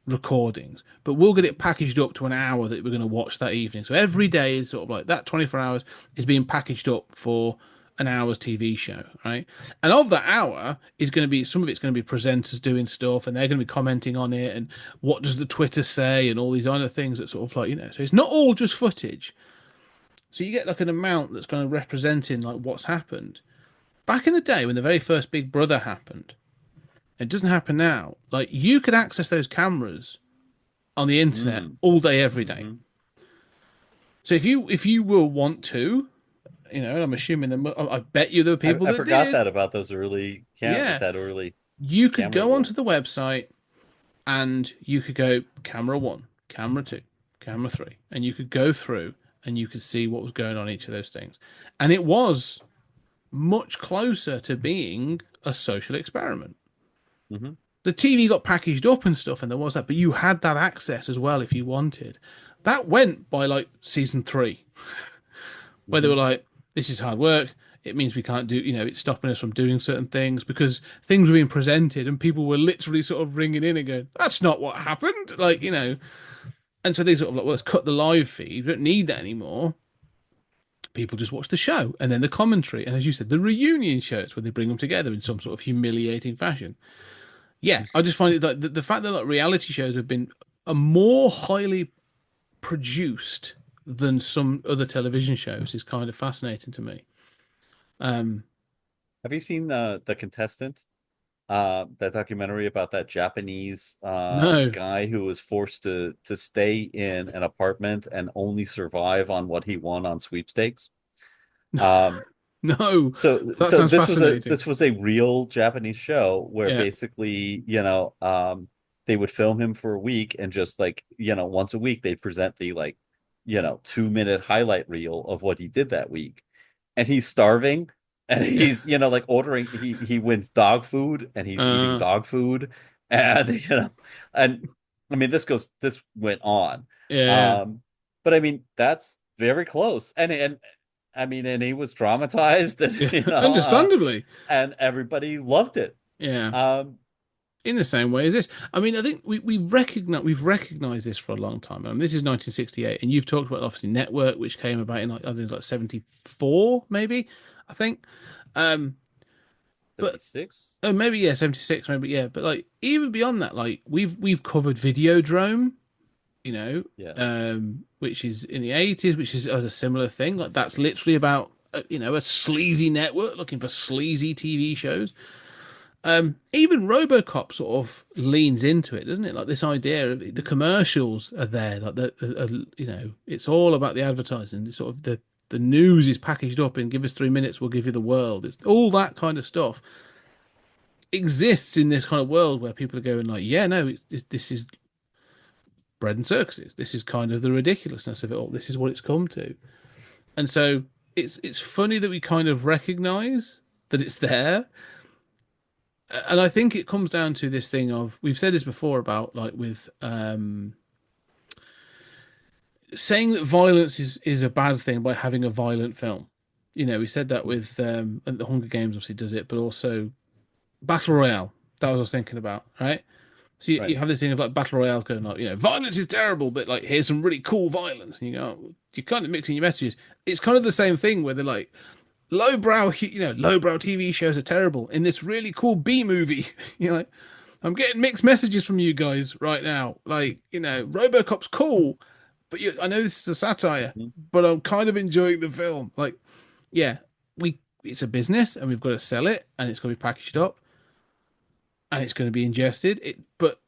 recordings, but we'll get it packaged up to an hour that we're going to watch that evening. So every day is sort of like that 24 hours is being packaged up for an hour's TV show, right? And of that hour is going to be some of it's going to be presenters doing stuff and they're going to be commenting on it and what does the Twitter say and all these other things that sort of like, so it's not all just footage. So you get like an amount that's kind of representing like what's happened. Back in the day when the very first Big Brother happened, it doesn't happen now. Like you could access those cameras on the internet Mm. all day, every day. Hmm. So if you will want to, I'm assuming that I bet you there were people I that forgot did. that about those early Yeah, that early you could camera go roll. onto the website and you could go camera one, camera two, camera three, and you could go through and you could see what was going on each of those things, and it was much closer to being a social experiment. Hmm. The TV got packaged up and stuff, and there was that, but you had that access as well if you wanted. That went by like season three, where they Hmm. were like, "This is hard work. It means we can't do, it's stopping us from doing certain things because things were being presented, and people were literally sort of ringing in and going, "That's not what happened," And so they sort of like, "Well, let's cut the live feed. We don't need that anymore." People just watch the show and then the commentary, and as you said, the reunion shows where they bring them together in some sort of humiliating fashion. Yeah, I just find it like the fact that like reality shows have been a more highly produced than some other television shows is kind of fascinating to me. Um, Have you seen the contestant? That documentary about that Japanese no, guy who was forced to stay in an apartment and only survive on what he won on sweepstakes. Um, no, so that so sounds fascinating. this was a real Japanese show where Yeah, basically, they would film him for a week and just like, once a week they'd present the like, 2-minute highlight reel of what he did that week. And he's starving and yeah, he's, like ordering, he wins dog food and he's eating uh, dog food. And, and I mean, this went on. yeah, Um, but I mean, that's very close. And I mean, and he was traumatized and, yeah. Understandably, and everybody loved it. yeah. Um, In the same way as this, I mean, I think we've recognized this for a long time. I mean, this is 1968, and you've talked about obviously Network, which came about in like I think like 74, maybe I think. Um, but 76? maybe yeah, 76, maybe yeah. But like even beyond that, like we've covered Videodrome, Yeah. which is in the 80s, which is as a similar thing. Like that's literally about a sleazy network looking for sleazy TV shows. Even RoboCop sort of leans into it, doesn't it? Like this idea of the commercials are there, like it's all about the advertising. It's sort of The news is packaged up in give us 3 minutes, we'll give you the world. It's all that kind of stuff exists in this kind of world where people are going like, yeah, no, this is bread and circuses. This is kind of the ridiculousness of it all. This is what it's come to. And so it's funny that we kind of recognize that it's there. And I think it comes down to this thing of we've said this before about like with saying that violence is a bad thing by having a violent film. You know, we said that with and the Hunger Games obviously does it, but also Battle Royale. That was what I was thinking about, right? So you Right. have this thing of like battle royales going like, violence is terrible, but like here's some really cool violence. And you go, you're kind of mixing your messages. It's kind of the same thing where they're like, lowbrow TV shows are terrible. In this really cool B movie, you're like, I'm getting mixed messages from you guys right now. Like, RoboCop's cool, but I know this is a satire, Mhm. but I'm kind of enjoying the film. Like, yeah, it's a business and we've got to sell it and it's going to be packaged up and it's going to be ingested. But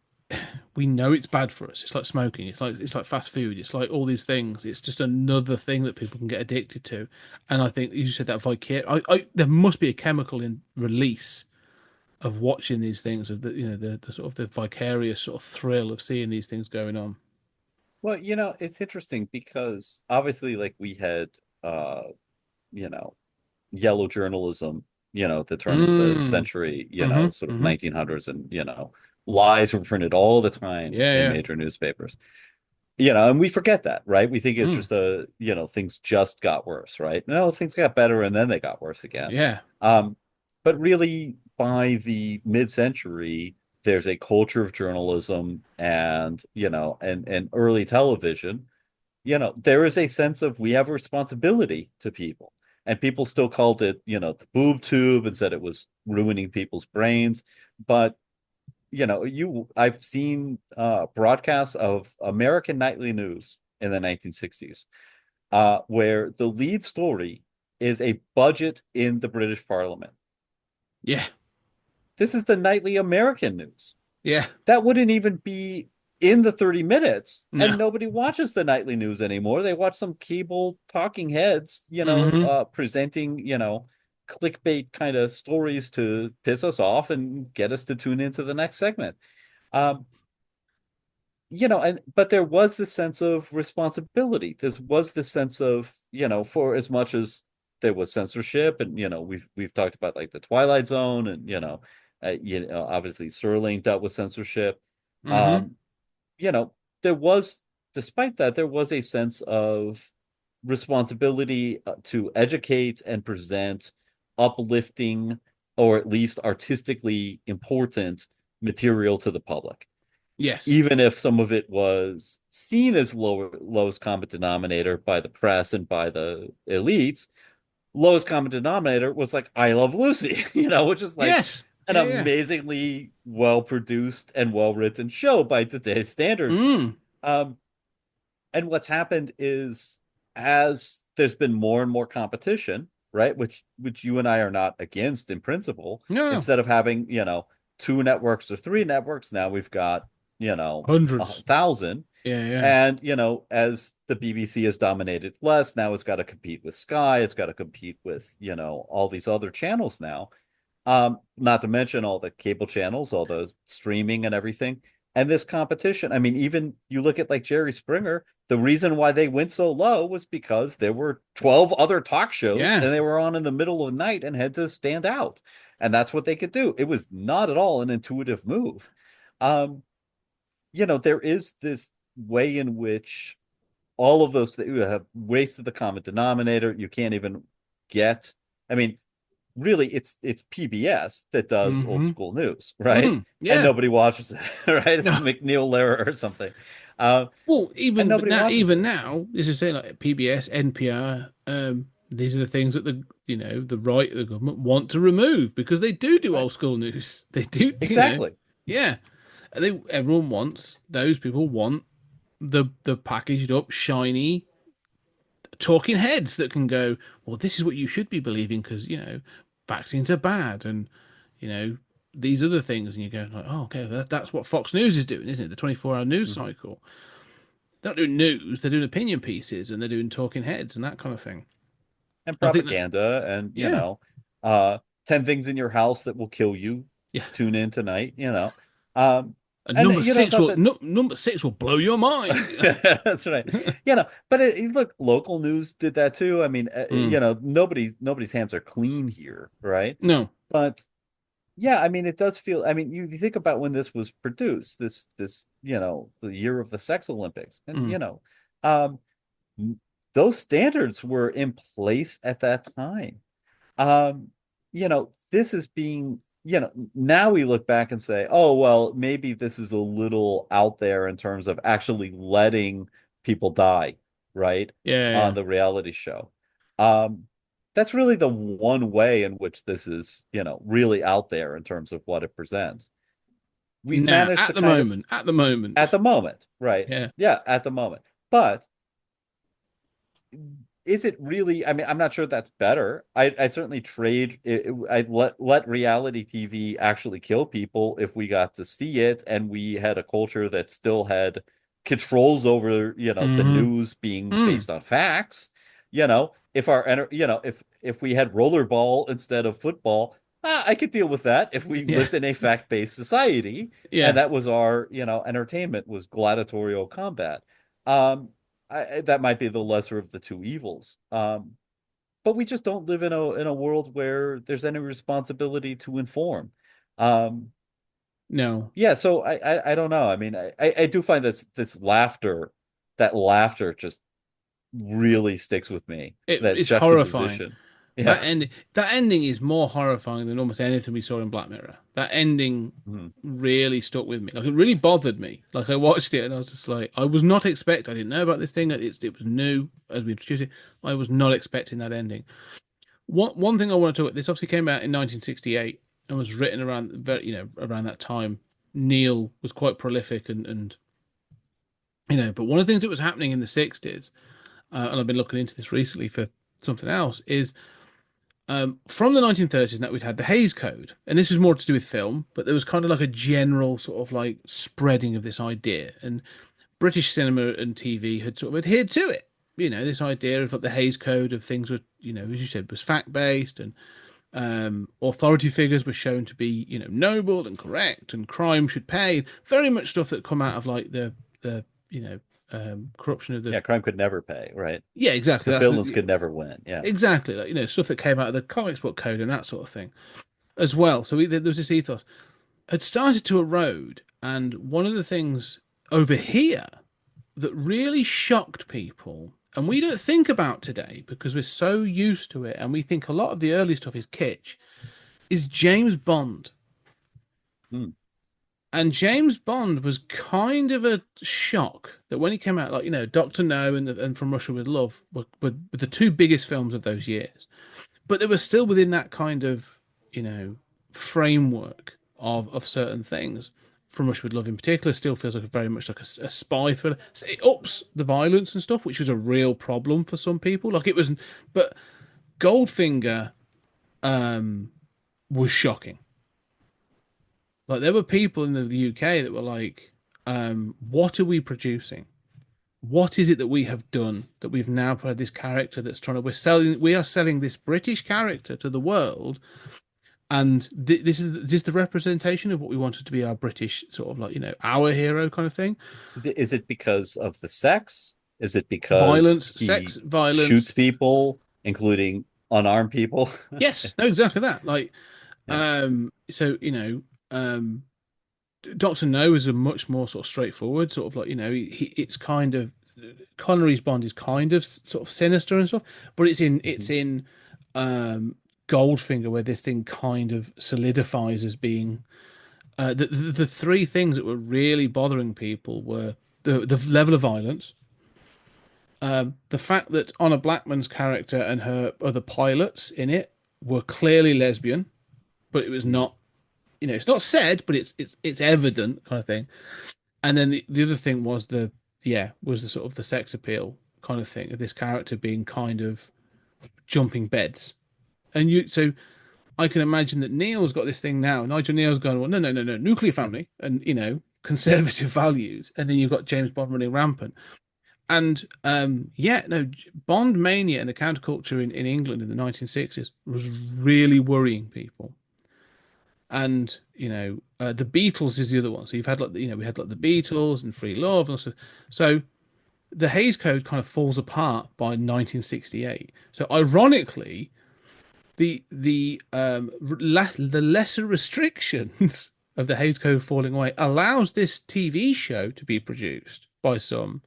we know it's bad for us. It's like smoking. It's like fast food. It's like all these things. It's just another thing that people can get addicted to. And I think you said that there must be a chemical in release of watching these things of the sort of the vicarious sort of thrill of seeing these things going on. Well, it's interesting because obviously, like we had, uh, you know, yellow journalism, at the turn of the Mm. century, Mm-hmm. sort of Mm-hmm. 1900s, and lies were printed all the time Yeah. in Yeah. major newspapers. And we forget that, right? We think it's Mm. just things just got worse, right? No, things got better and then they got worse again. Yeah. Um, but really, by the mid-century, there's a culture of journalism and, and early television. There is a sense of we have a responsibility to people. And people still called it, the boob tube and said it was ruining people's brains. But I've seen broadcasts of American nightly news in the 1960s, where the lead story is a budget in the British Parliament. Yeah. This is the nightly American news. Yeah. That wouldn't even be in the 30 minutes, No. and nobody watches the nightly news anymore. They watch some cable talking heads, Mm-hmm. presenting, clickbait kind of stories to piss us off and get us to tune into the next segment. Um, but there was this sense of responsibility. There was this sense of, for as much as there was censorship, and we've talked about like the Twilight Zone, and obviously Serling dealt with censorship. Mm-hmm. Um, you know, there was, despite that, there was a sense of responsibility to educate and present uplifting or at least artistically important material to the public, Yes. even if some of it was seen as lowest common denominator by the press and by the elites. Lowest common denominator was like I Love Lucy, which is like Yes. an Yeah. Yeah. amazingly well produced and well written show by today's standards. Mm. Um, and what's happened is, as there's been more and more competition, right, which you and I are not against in principle, No. No. instead of having, two networks or three networks, now we've got, a Hundreds. thousand. Yeah. Yeah. And, as the BBC has dominated less, now it's got to compete with Sky, it's got to compete with, all these other channels now. Not to mention all the cable channels, all the streaming and everything. And this competition, I mean, even you look at like Jerry Springer, the reason why they went so low was because there were 12 other talk shows Yeah. and they were on in the middle of the night and had to stand out. And that's what they could do. It was not at all an intuitive move. Um, there is this way in which all of those things have wasted the common denominator. You can't even get, I mean, really it's PBS that does old Mm-hmm. school news, right? And Yeah. nobody watches it, right? It's No. the McNeil era or something. Uh, Well, and even but nobody now, watches even it. now, this is saying like PBS, NPR. These are the things that the right of the government want to remove because they do Right. old school news. They do, Exactly. yeah. Everyone wants those people want the packaged up shiny talking heads that can go, well, this is what you should be believing because vaccines are bad and you know these other things, and you go like, oh, okay, that's what Fox News is doing, isn't it? The 24-hour news Mhm. cycle. They're not doing news; they're doing opinion pieces and they're doing talking heads and that kind of thing. and I think that, propaganda and, yeah, 10 things in your house that will kill you. yeah. Tune in tonight. Um, And and, number it's six not will that. number six will blow your mind. That's right. But look, local news did that too. I mean, Mm. nobody's hands are clean here, right? No. But yeah, I mean, it does feel. I mean, you think about when this was produced, this the year of the Sex Olympics, and Mm. um, those standards were in place at that time. Um, this is being, now we look back and say, oh, well, maybe this is a little out there in terms of actually letting people die, right? Yeah, On yeah. the reality show. Um, that's really the one way in which this is, really out there in terms of what it presents. We've Now, managed to at the kind of, moment, at the moment, at the moment, right? yeah. Yeah, at the moment. But is it really? I mean, I'm not sure that's better. I'd certainly trade. I'd let reality TV actually kill people if we got to see it, and we had a culture that still had controls over, the Hmm. news being Mm. based on facts. If we had rollerball instead of football, I could deal with that if we Yeah, lived in a fact-based society, and yeah. that was our, entertainment was gladiatorial combat. That might be the lesser of the two evils. But we just don't live in a world where there's any responsibility to inform. Um, No, yeah, so I don't know. I mean, I do find that laughter just really sticks with me. That it's horrifying. juxtaposition. Yeah. That ending is more horrifying than almost anything we saw in Black Mirror. That ending Mhm. really stuck with me. Like it really bothered me. Like I watched it and I was just like, I was not expect. I didn't know about this thing. It was new as we introduced it. I was not expecting that ending. One thing I want to talk about. This obviously came out in 1968 and was written around around that time. Kneale was quite prolific and but one of the things that was happening in the 60s, and I've been looking into this recently for something else, is from the 1930s that we'd had the Hays Code, and this was more to do with film, but there was kind of like a general sort of like spreading of this idea, and British cinema and TV had sort of adhered to it. This idea of like the Hays Code of things were, as you said, was fact based, and authority figures were shown to be, noble and correct, and crime should pay. Very much stuff that come out of like the corruption of the. Yeah, crime could never pay, right? Yeah, exactly. The That's villains the could never win. Yeah. exactly like stuff that came out of the comics book code and that sort of thing as well. So there was this ethos had started to erode, and one of the things over here that really shocked people, and we don't think about today because we're so used to it, and we think a lot of the early stuff is kitsch, is James Bond. Hmm. And James Bond was kind of a shock that when he came out, like Doctor No and From Russia with Love were the two biggest films of those years, but they were still within that kind of framework of certain things. From Russia with Love in particular still feels like very much like a spy thriller. So it ups the violence and stuff, which was a real problem for some people. Like it was, but Goldfinger was shocking. Like there were people in the UK that were like, "What are we producing? What is it that we have done that we've now put this character that's trying to we are selling this British character to the world, and this is the representation of what we wanted to be our British sort of like our hero kind of thing. Is it because of the sex? Is it because Violence, sex, he shoots violence. people, including unarmed people? Yes, no, exactly that. Like, Yeah. so Doctor No is a much more sort of straightforward sort of like it's kind of Connery's Bond is kind of sort of sinister and stuff, but it's Mhm. in Goldfinger where this thing kind of solidifies as being the three things that were really bothering people were the level of violence, the fact that Honor Blackman's character and her other pilots in it were clearly lesbian, but it was not, it's not said, but it's evident kind of thing. And then the other thing was was the sort of the sex appeal kind of thing of this character being kind of jumping beds. And so I can imagine that Neil's got this thing now. Nigel Neil's going, well, no, no, no, no, nuclear family and conservative values, and then you've got James Bond running rampant. And yeah, no, Bond mania and the counterculture in England in the 1960s was really worrying people. And the Beatles is the other one. So you've had like we had like the Beatles and Free Love and stuff. So the Hays Code kind of falls apart by 1968. So ironically, the lesser restrictions of the Hays Code falling away allows this TV show to be produced by some,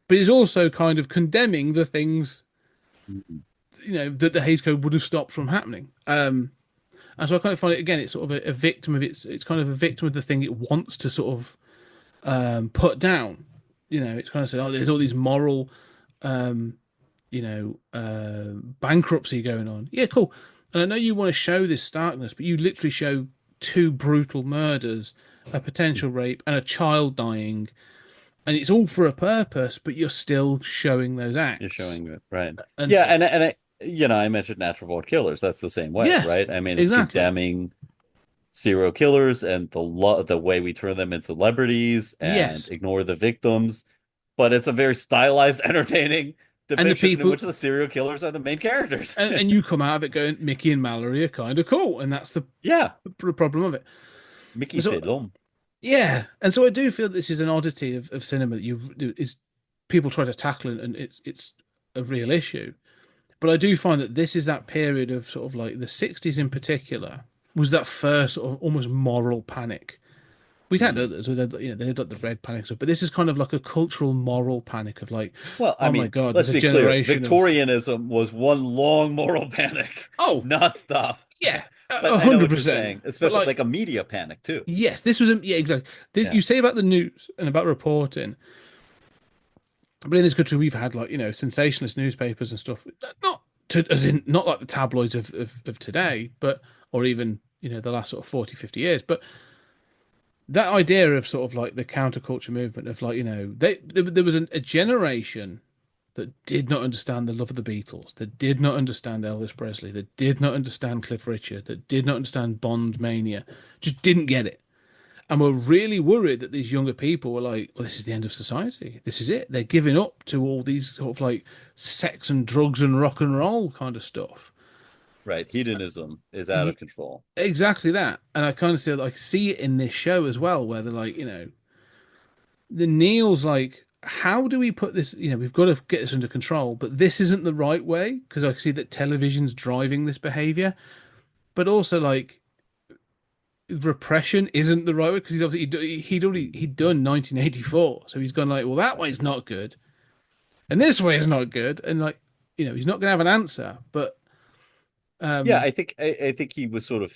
but is also kind of condemning the things that the Hays Code would have stopped from happening. And so I kind of find it again. It's sort of a victim of It's kind of a victim of the thing it wants to sort of put down. It's kind of saying, oh, there's all these moral, bankruptcy going on. Yeah, cool. And I know you want to show this starkness, but you literally show two brutal murders, a potential rape, and a child dying, and it's all for a purpose. But you're still showing those acts. You're showing it, right? And Yeah, so, and I mentioned natural born killers. That's the same way, yes, right? I mean, it's exactly. condemning serial killers and the way we turn them into celebrities and Yes, ignore the victims, but it's a very stylized, entertaining and the depiction in people which the serial killers are the main characters. and you come out of it going, Mickey and Mallory are kind of cool, and that's the Yeah, problem of it. Mickey So, c'est l'homme. yeah, and so I do feel this is an oddity of cinema that is people try to tackle it, and it's a real issue. But I do find that this is that period of sort of like the 60s in particular was that first sort of almost moral panic. We'd had others, they had like the red panic stuff, but this is kind of like a cultural moral panic of like, Well, I oh my mean, God, let's there's a be clear. generation of Victorianism was one long moral panic, oh nonstop. yeah, But a I know hundred what you're percent. saying, But especially like a media panic too. yes, this was yeah, exactly. Yeah. You say about the news and about reporting, but in this country we've had like sensationalist newspapers and stuff. Not to as in not like the tabloids of today, but or even the last sort of 40, 50 years, but that idea of sort of like the counterculture movement of like there was a generation that did not understand the love of the Beatles, that did not understand Elvis Presley, that did not understand Cliff Richard, that did not understand Bond mania, just didn't get it. And we're really worried that these younger people were like, well, this is the end of society. This is it. They're giving up to all these sort of like sex and drugs and rock and roll kind of stuff. Right. Hedonism is out of control. Exactly that. And I kind of see it in this show as well, where they're like, the Neil's like, how do we put this? We've got to get this under control, but this isn't the right way because I see that television's driving this behavior, but also like repression isn't the right way because he'd done 1984, so he's gone like, well, that way's not good, and this way is not good, and like he's not gonna have an answer, but Yeah, I think he was sort of,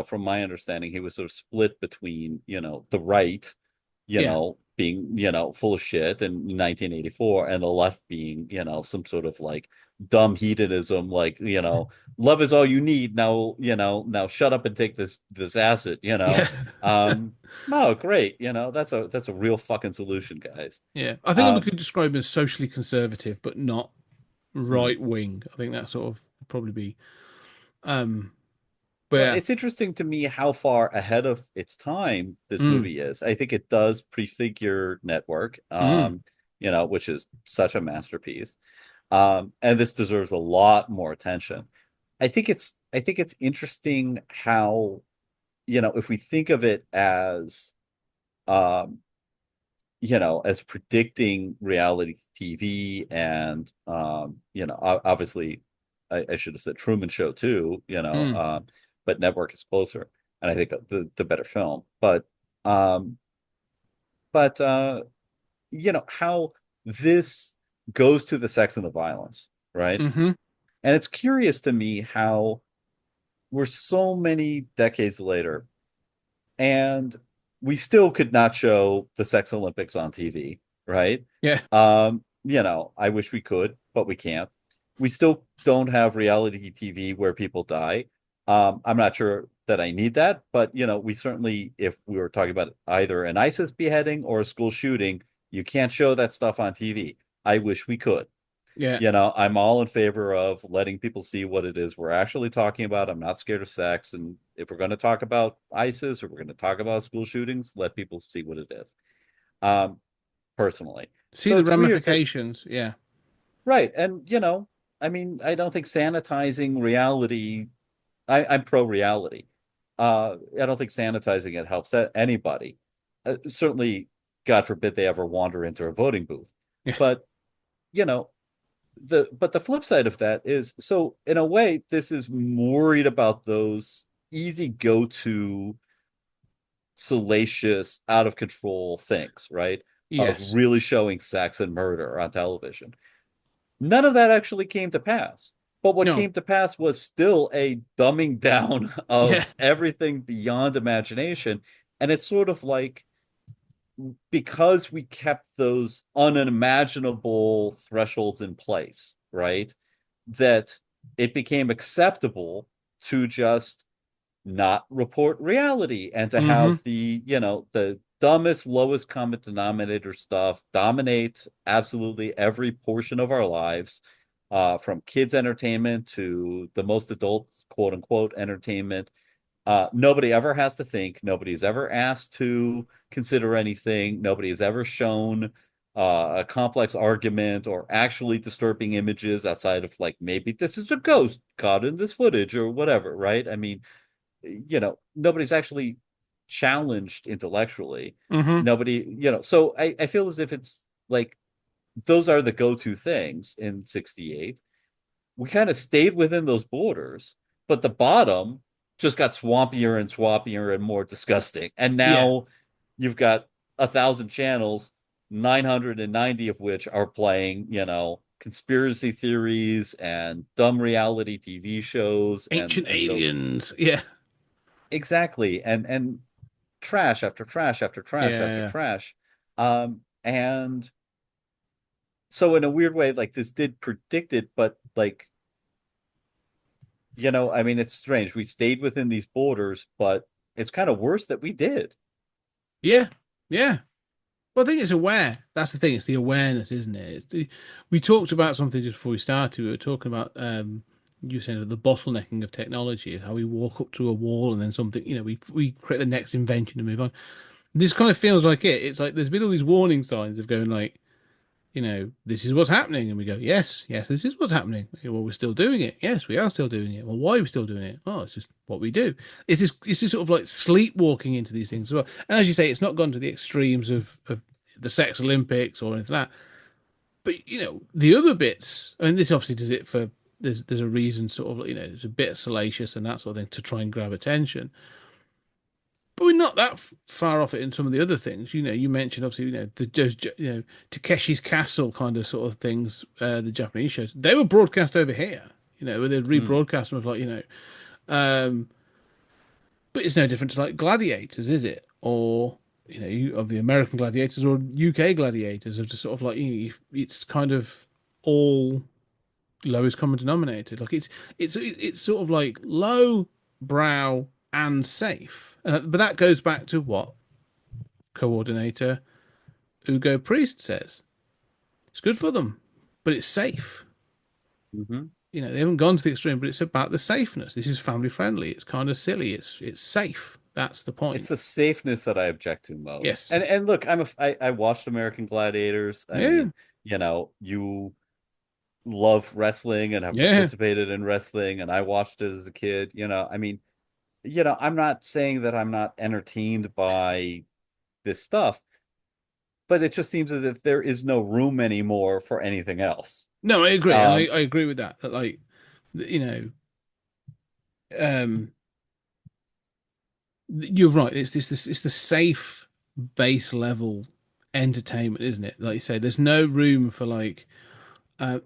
from my understanding, he was sort of split between, the right, yeah, being, full of shit in 1984 and the left being, some sort of like dumb hedonism, like, love is all you need. Now shut up and take this acid, yeah, No, great. That's a real fucking solution, guys. yeah. I think we could describe him as socially conservative, but not right wing. I think that sort of would probably be. But Well, yeah. it's interesting to me how far ahead of its time this Mm, movie is. I think it does prefigure Network, mm, which is such a masterpiece. And this deserves a lot more attention. I think it's interesting how, if we think of it um, as predicting reality TV and, obviously I should have said Truman Show too, mm, but Network is closer, and I think the better film. But how this goes to the sex and the violence, right? mm-hmm. And it's curious to me how we're so many decades later, and we still could not show the Sex Olympics on TV, right? Yeah, I wish we could, but we can't. We still don't have reality TV where people die. I'm not sure that I need that, but we certainly, if we were talking about either an ISIS beheading or a school shooting, you can't show that stuff on TV. I wish we could. yeah, I'm all in favor of letting people see what it is we're actually talking about. I'm not scared of sex. And if we're going to talk about ISIS or we're going to talk about school shootings, let people see what it is. Personally. See So the it's weird that ramifications. Yeah. right, and I mean, I don't think sanitizing reality. I'm pro reality. I don't think sanitizing it helps anybody. Certainly, God forbid they ever wander into a voting booth. Yeah. But you know, the flip side of that is so in a way, this is worried about those easy go-to salacious, out of control things, right? Of Yes. really showing sex and murder on television. None of that actually came to pass. But what No. came to pass was still a dumbing down Yeah. of everything beyond imagination. And it's sort of like because we kept those unimaginable thresholds in place, right? That it became acceptable to just not report reality and to Mm-hmm. have the dumbest, lowest common denominator stuff dominate absolutely every portion of our lives, from kids' entertainment to the most adult, quote unquote, entertainment. Nobody ever has to think. Nobody's ever asked to consider anything. Nobody has ever shown a complex argument or actually disturbing images outside of like maybe this is a ghost caught in this footage or whatever, right? I mean, nobody's actually challenged intellectually. Mm-hmm. Nobody, so I feel as if it's like those are the go-to things in 68. We kind of stayed within those borders, but the bottom just got swampier and swampier and more disgusting. And Yeah. now you've got 1,000 channels, 990 of which are playing, conspiracy theories and dumb reality TV shows Ancient and aliens. Yeah. exactly and trash after trash after trash after Yeah. trash. And so in a weird way, like this did predict it, but like, I mean, it's strange. We stayed within these borders, but it's kind of worse that we did. Yeah. Yeah. Well, I think it's aware. That's the thing. It's the awareness, isn't it? We talked about something just before we started. We were talking about you said the bottlenecking of technology, how we walk up to a wall and then something, we create the next invention and move on. This kind of feels like it. It's like there's been all these warning signs of going like, this is what's happening, and we go, yes, yes, this is what's happening. Well, we're still doing it. Yes, we are still doing it. Well, why are we still doing it? Oh, it's just what we do. It's this sort of like sleepwalking into these things as well. And as you say, it's not gone to the extremes of the sex Olympics or anything like that. But the other bits. I mean, this obviously does it for there's a reason, sort of, it's a bit salacious and that sort of thing to try and grab attention. But we're not that far off it in some of the other things. You mentioned obviously, Takeshi's Castle kind of sort of things, the Japanese shows. They were broadcast over here, where they'd Hmm. rebroadcast them with like, um, but it's no different to like Gladiators, is it? Or of the American Gladiators or UK Gladiators, are just sort of like it's kind of all lowest common denominator. Like it's sort of like low brow and safe. But that goes back to what coordinator Ugo Priest says. It's good for them, but it's safe. Hmm. They haven't gone to the extreme, but it's about the safeness. This is family friendly. It's kind of silly. It's safe. That's the It's point. the safeness that I object to most. Yes. And look, I watched American Gladiators. I Yeah. mean, you love wrestling and have Yeah. participated in wrestling, and I watched it as a kid. I mean, I'm not saying that I'm not entertained by this stuff, but it just seems as if there is no room anymore for anything else. No, I agree. I, Um, I agree with that. That like, you know, um, you're right. It's the safe base level entertainment, isn't it? Like you say, there's no room for like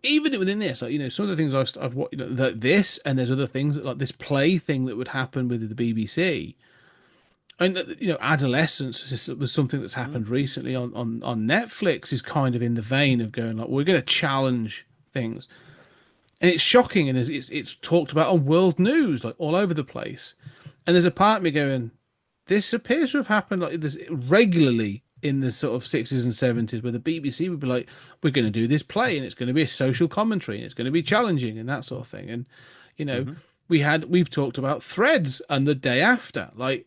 even within this, like some of the things I've watched, this and there's other things that, like this play thing that would happen with the BBC. And adolescence was something that's happened mhm, recently on Netflix. Is kind of in the vein of going like we're going to challenge things, and it's shocking, and it's talked about on world news like all over the place. And there's a part of me going, this appears to have happened like this regularly in the sort of 60s and 70s, where the BBC would be like, we're going to do this play and it's going to be a social commentary and it's going to be challenging and that sort of thing. And you know mhm. we've talked about Threads and the day after, like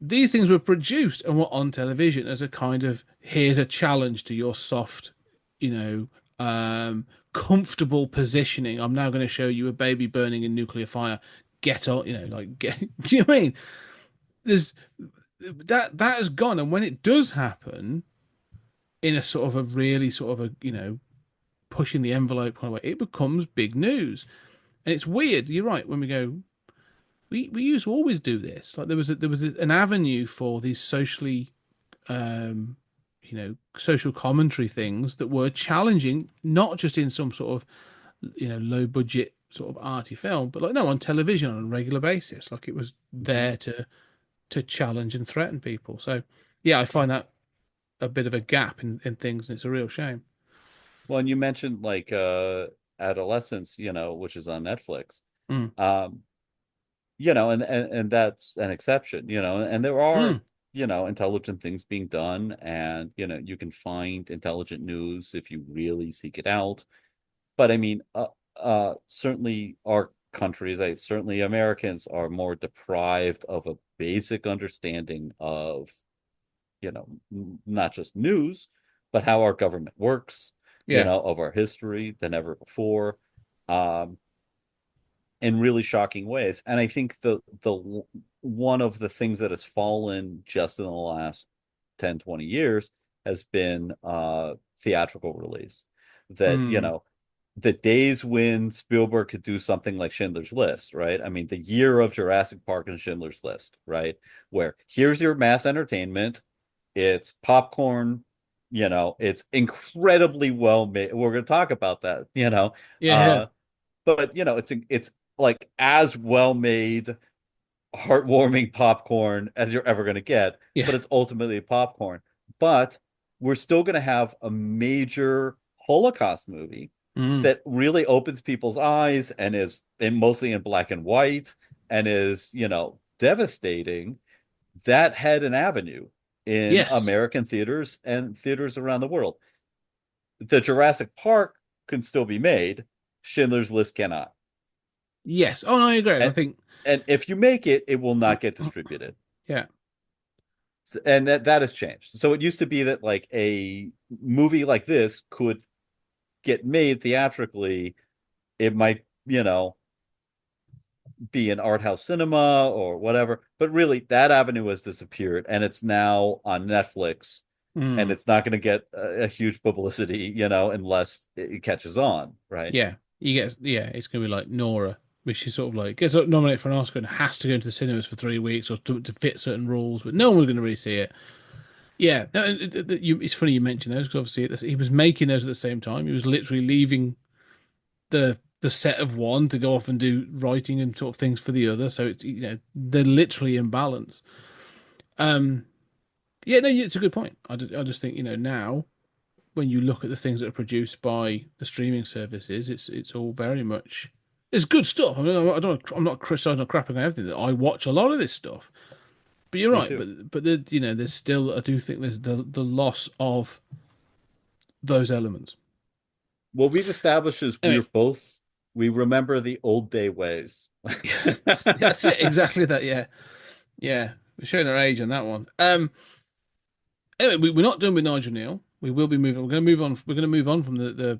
these things were produced and were on television as a kind of, here's a challenge to your soft, you know, comfortable positioning. I'm now going to show you a baby burning in nuclear fire. Get on, like get. You know what I mean? There's that has gone, and when it does happen in a sort of a really sort of a pushing the envelope kind of way, it becomes big news. And it's weird. You're right when we go. We used to always do this. Like an avenue for these socially, social commentary things that were challenging, not just in some sort of low budget sort of arty film, but like no, on television on a regular basis. Like it was there to challenge and threaten people. So yeah, I find that a bit of a gap in things, and it's a real shame. Well, and you mentioned like Adolescence, which is on Netflix. Mm. Um, and that's an exception, and there are, Mm. intelligent things being done, and you can find intelligent news if you really seek it out. But I mean, certainly our countries, certainly Americans are more deprived of a basic understanding of, not just news, but how our government works, Yeah. of our history than ever before. In really shocking ways. And I think the one of the things that has fallen just in the last 10, 20 years has been theatrical release. That, Mm. the days when Spielberg could do something like Schindler's List, right? I mean, the year of Jurassic Park and Schindler's List, right? Where here's your mass entertainment, it's popcorn, it's incredibly well made. We're going to talk about that, Yeah. uh, but it's like as well made, heartwarming popcorn as you're ever going to get, Yeah. but it's ultimately popcorn. But we're still going to have a major Holocaust movie Mm. that really opens people's eyes and is mostly in black and white and is, devastating. That had an avenue in Yes. American theaters and theaters around the world. The Jurassic Park can still be made. Schindler's List cannot. Yes. Oh no, I agree. I And think. and if you make it, it will not get distributed. Yeah. And that has changed. So it used to be that like a movie like this could get made theatrically. It might, be an art house cinema or whatever, but really that avenue has disappeared and it's now on Netflix, and Mm. it's not going to get a huge publicity, unless it catches on, right? Yeah. It's gonna be like Nora, which is sort of like gets nominated for an Oscar and has to go into the cinemas for 3 weeks or to fit certain rules, but no one's gonna really see it. Yeah, no, it's funny you mentioned those because obviously he was making those at the same time. He was literally leaving the set of one to go off and do writing and sort of things for the other. So it's they're literally in balance. Um, yeah, no, it's a good point. I just think now when you look at the things that are produced by the streaming services, it's all very much it's good stuff. I mean, I'm not criticizing or crapping on everything. I watch a lot of this stuff, but you're Me right. too. But there's still I do think there's the loss of those elements. What we've established is Anyway, we remember the old day ways. that's it exactly that. Yeah, yeah, we're showing our age on that one. Anyway, we're not done with Nigel Kneale. We will be moving. We're going to move on. We're going to move on from the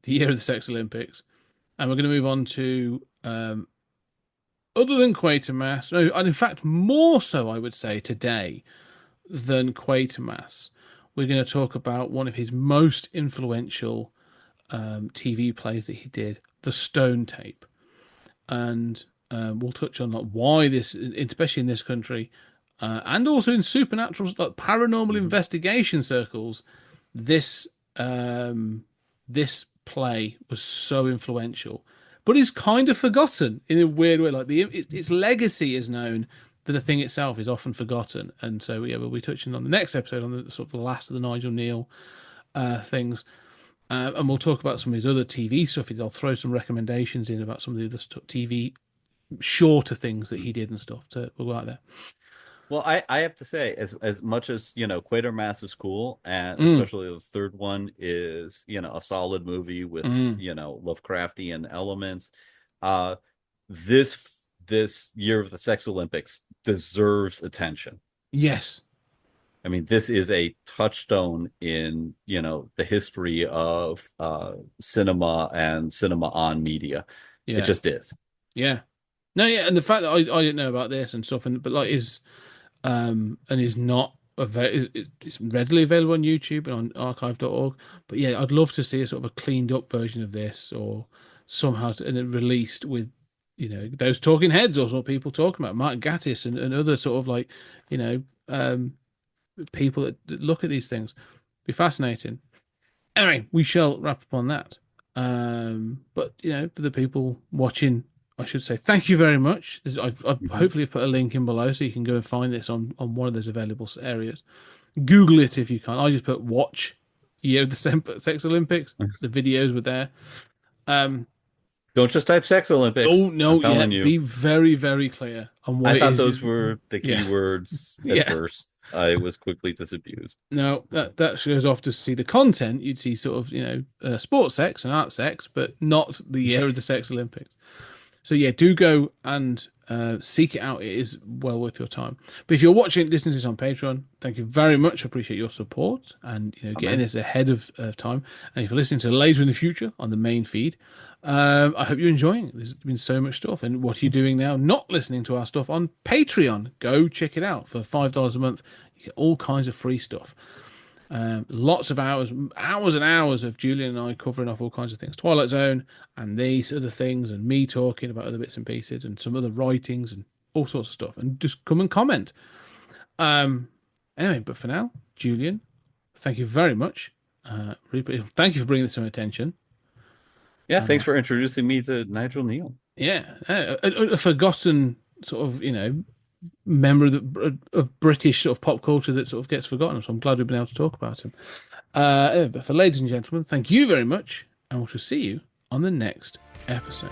year of the Sex Olympics, and we're going to move on to other than Quatermass. No, and in fact, more so, I would say today than Quatermass. We're going to talk about one of his most influential TV plays that he did, The Stone Tape, and we'll touch on like why this, especially in this country, and also in supernatural, like paranormal Mhm. investigation circles, this this play was so influential, but is kind of forgotten in a weird way. Like its legacy is known, but the thing itself is often forgotten. And so yeah, we'll be touching on the next episode on the sort of the last of the Nigel Kneale things. And we'll talk about some of his other TV stuff. I'll throw some recommendations in about some of the other TV shorter things that he did and stuff. So we'll go out there. Well, I have to say, as much as Quatermass is cool, and Mm, especially the third one is a solid movie with mm, Lovecraftian elements. Uh, this year of the Sex Olympics deserves attention. Yes. I mean, this is a touchstone in, the history of cinema and cinema on media. It Yeah. just is. Yeah. No, yeah, and the fact that I didn't know about this and stuff, but like and is not it's readily available on YouTube and on archive.org. But yeah, I'd love to see a sort of a cleaned up version of this, or somehow and then released with those talking heads, or sort of people talking about Mark Gatiss and other sort of like people that look at these things. Be fascinating. Anyway, we shall wrap up on that. But for the people watching, I should say thank you very much. I've hopefully put a link in below so you can go and find this on one of those available areas. Google it if you can. I just put watch year of the Sex Olympics. The videos were there. Don't just type Sex Olympics. Oh no, I'm telling you. be very, very clear on what I it thought is. those were the Yeah. keywords at Yeah. first. I was quickly disabused. No, that shows off to see the content. You'd see sort of sports sex and art sex, but not the year of the Sex Olympics. So yeah, do go and seek it out. It is well worth your time. But if you're watching, listening to this on Patreon, thank you very much. I appreciate your support and getting this ahead of time. And if you're listening to later in the future on the main feed, I hope you're enjoying it. There's been so much stuff. And what are you doing now? Not listening to our stuff on Patreon? Go check it out for $5 a month. You get all kinds of free stuff. Lots of hours and hours of Julian and I covering off all kinds of things, Twilight Zone and these other things, and me talking about other bits and pieces and some other writings and all sorts of stuff. And just come and comment. Anyway, but for now, Julian, thank you very much. Thank you for bringing this to my attention. Yeah, thanks for introducing me to Nigel Kneale. Yeah, a forgotten sort of member of British sort of pop culture that sort of gets forgotten. So I'm glad we've been able to talk about him. But for ladies and gentlemen, thank you very much, and we shall see you on the next episode.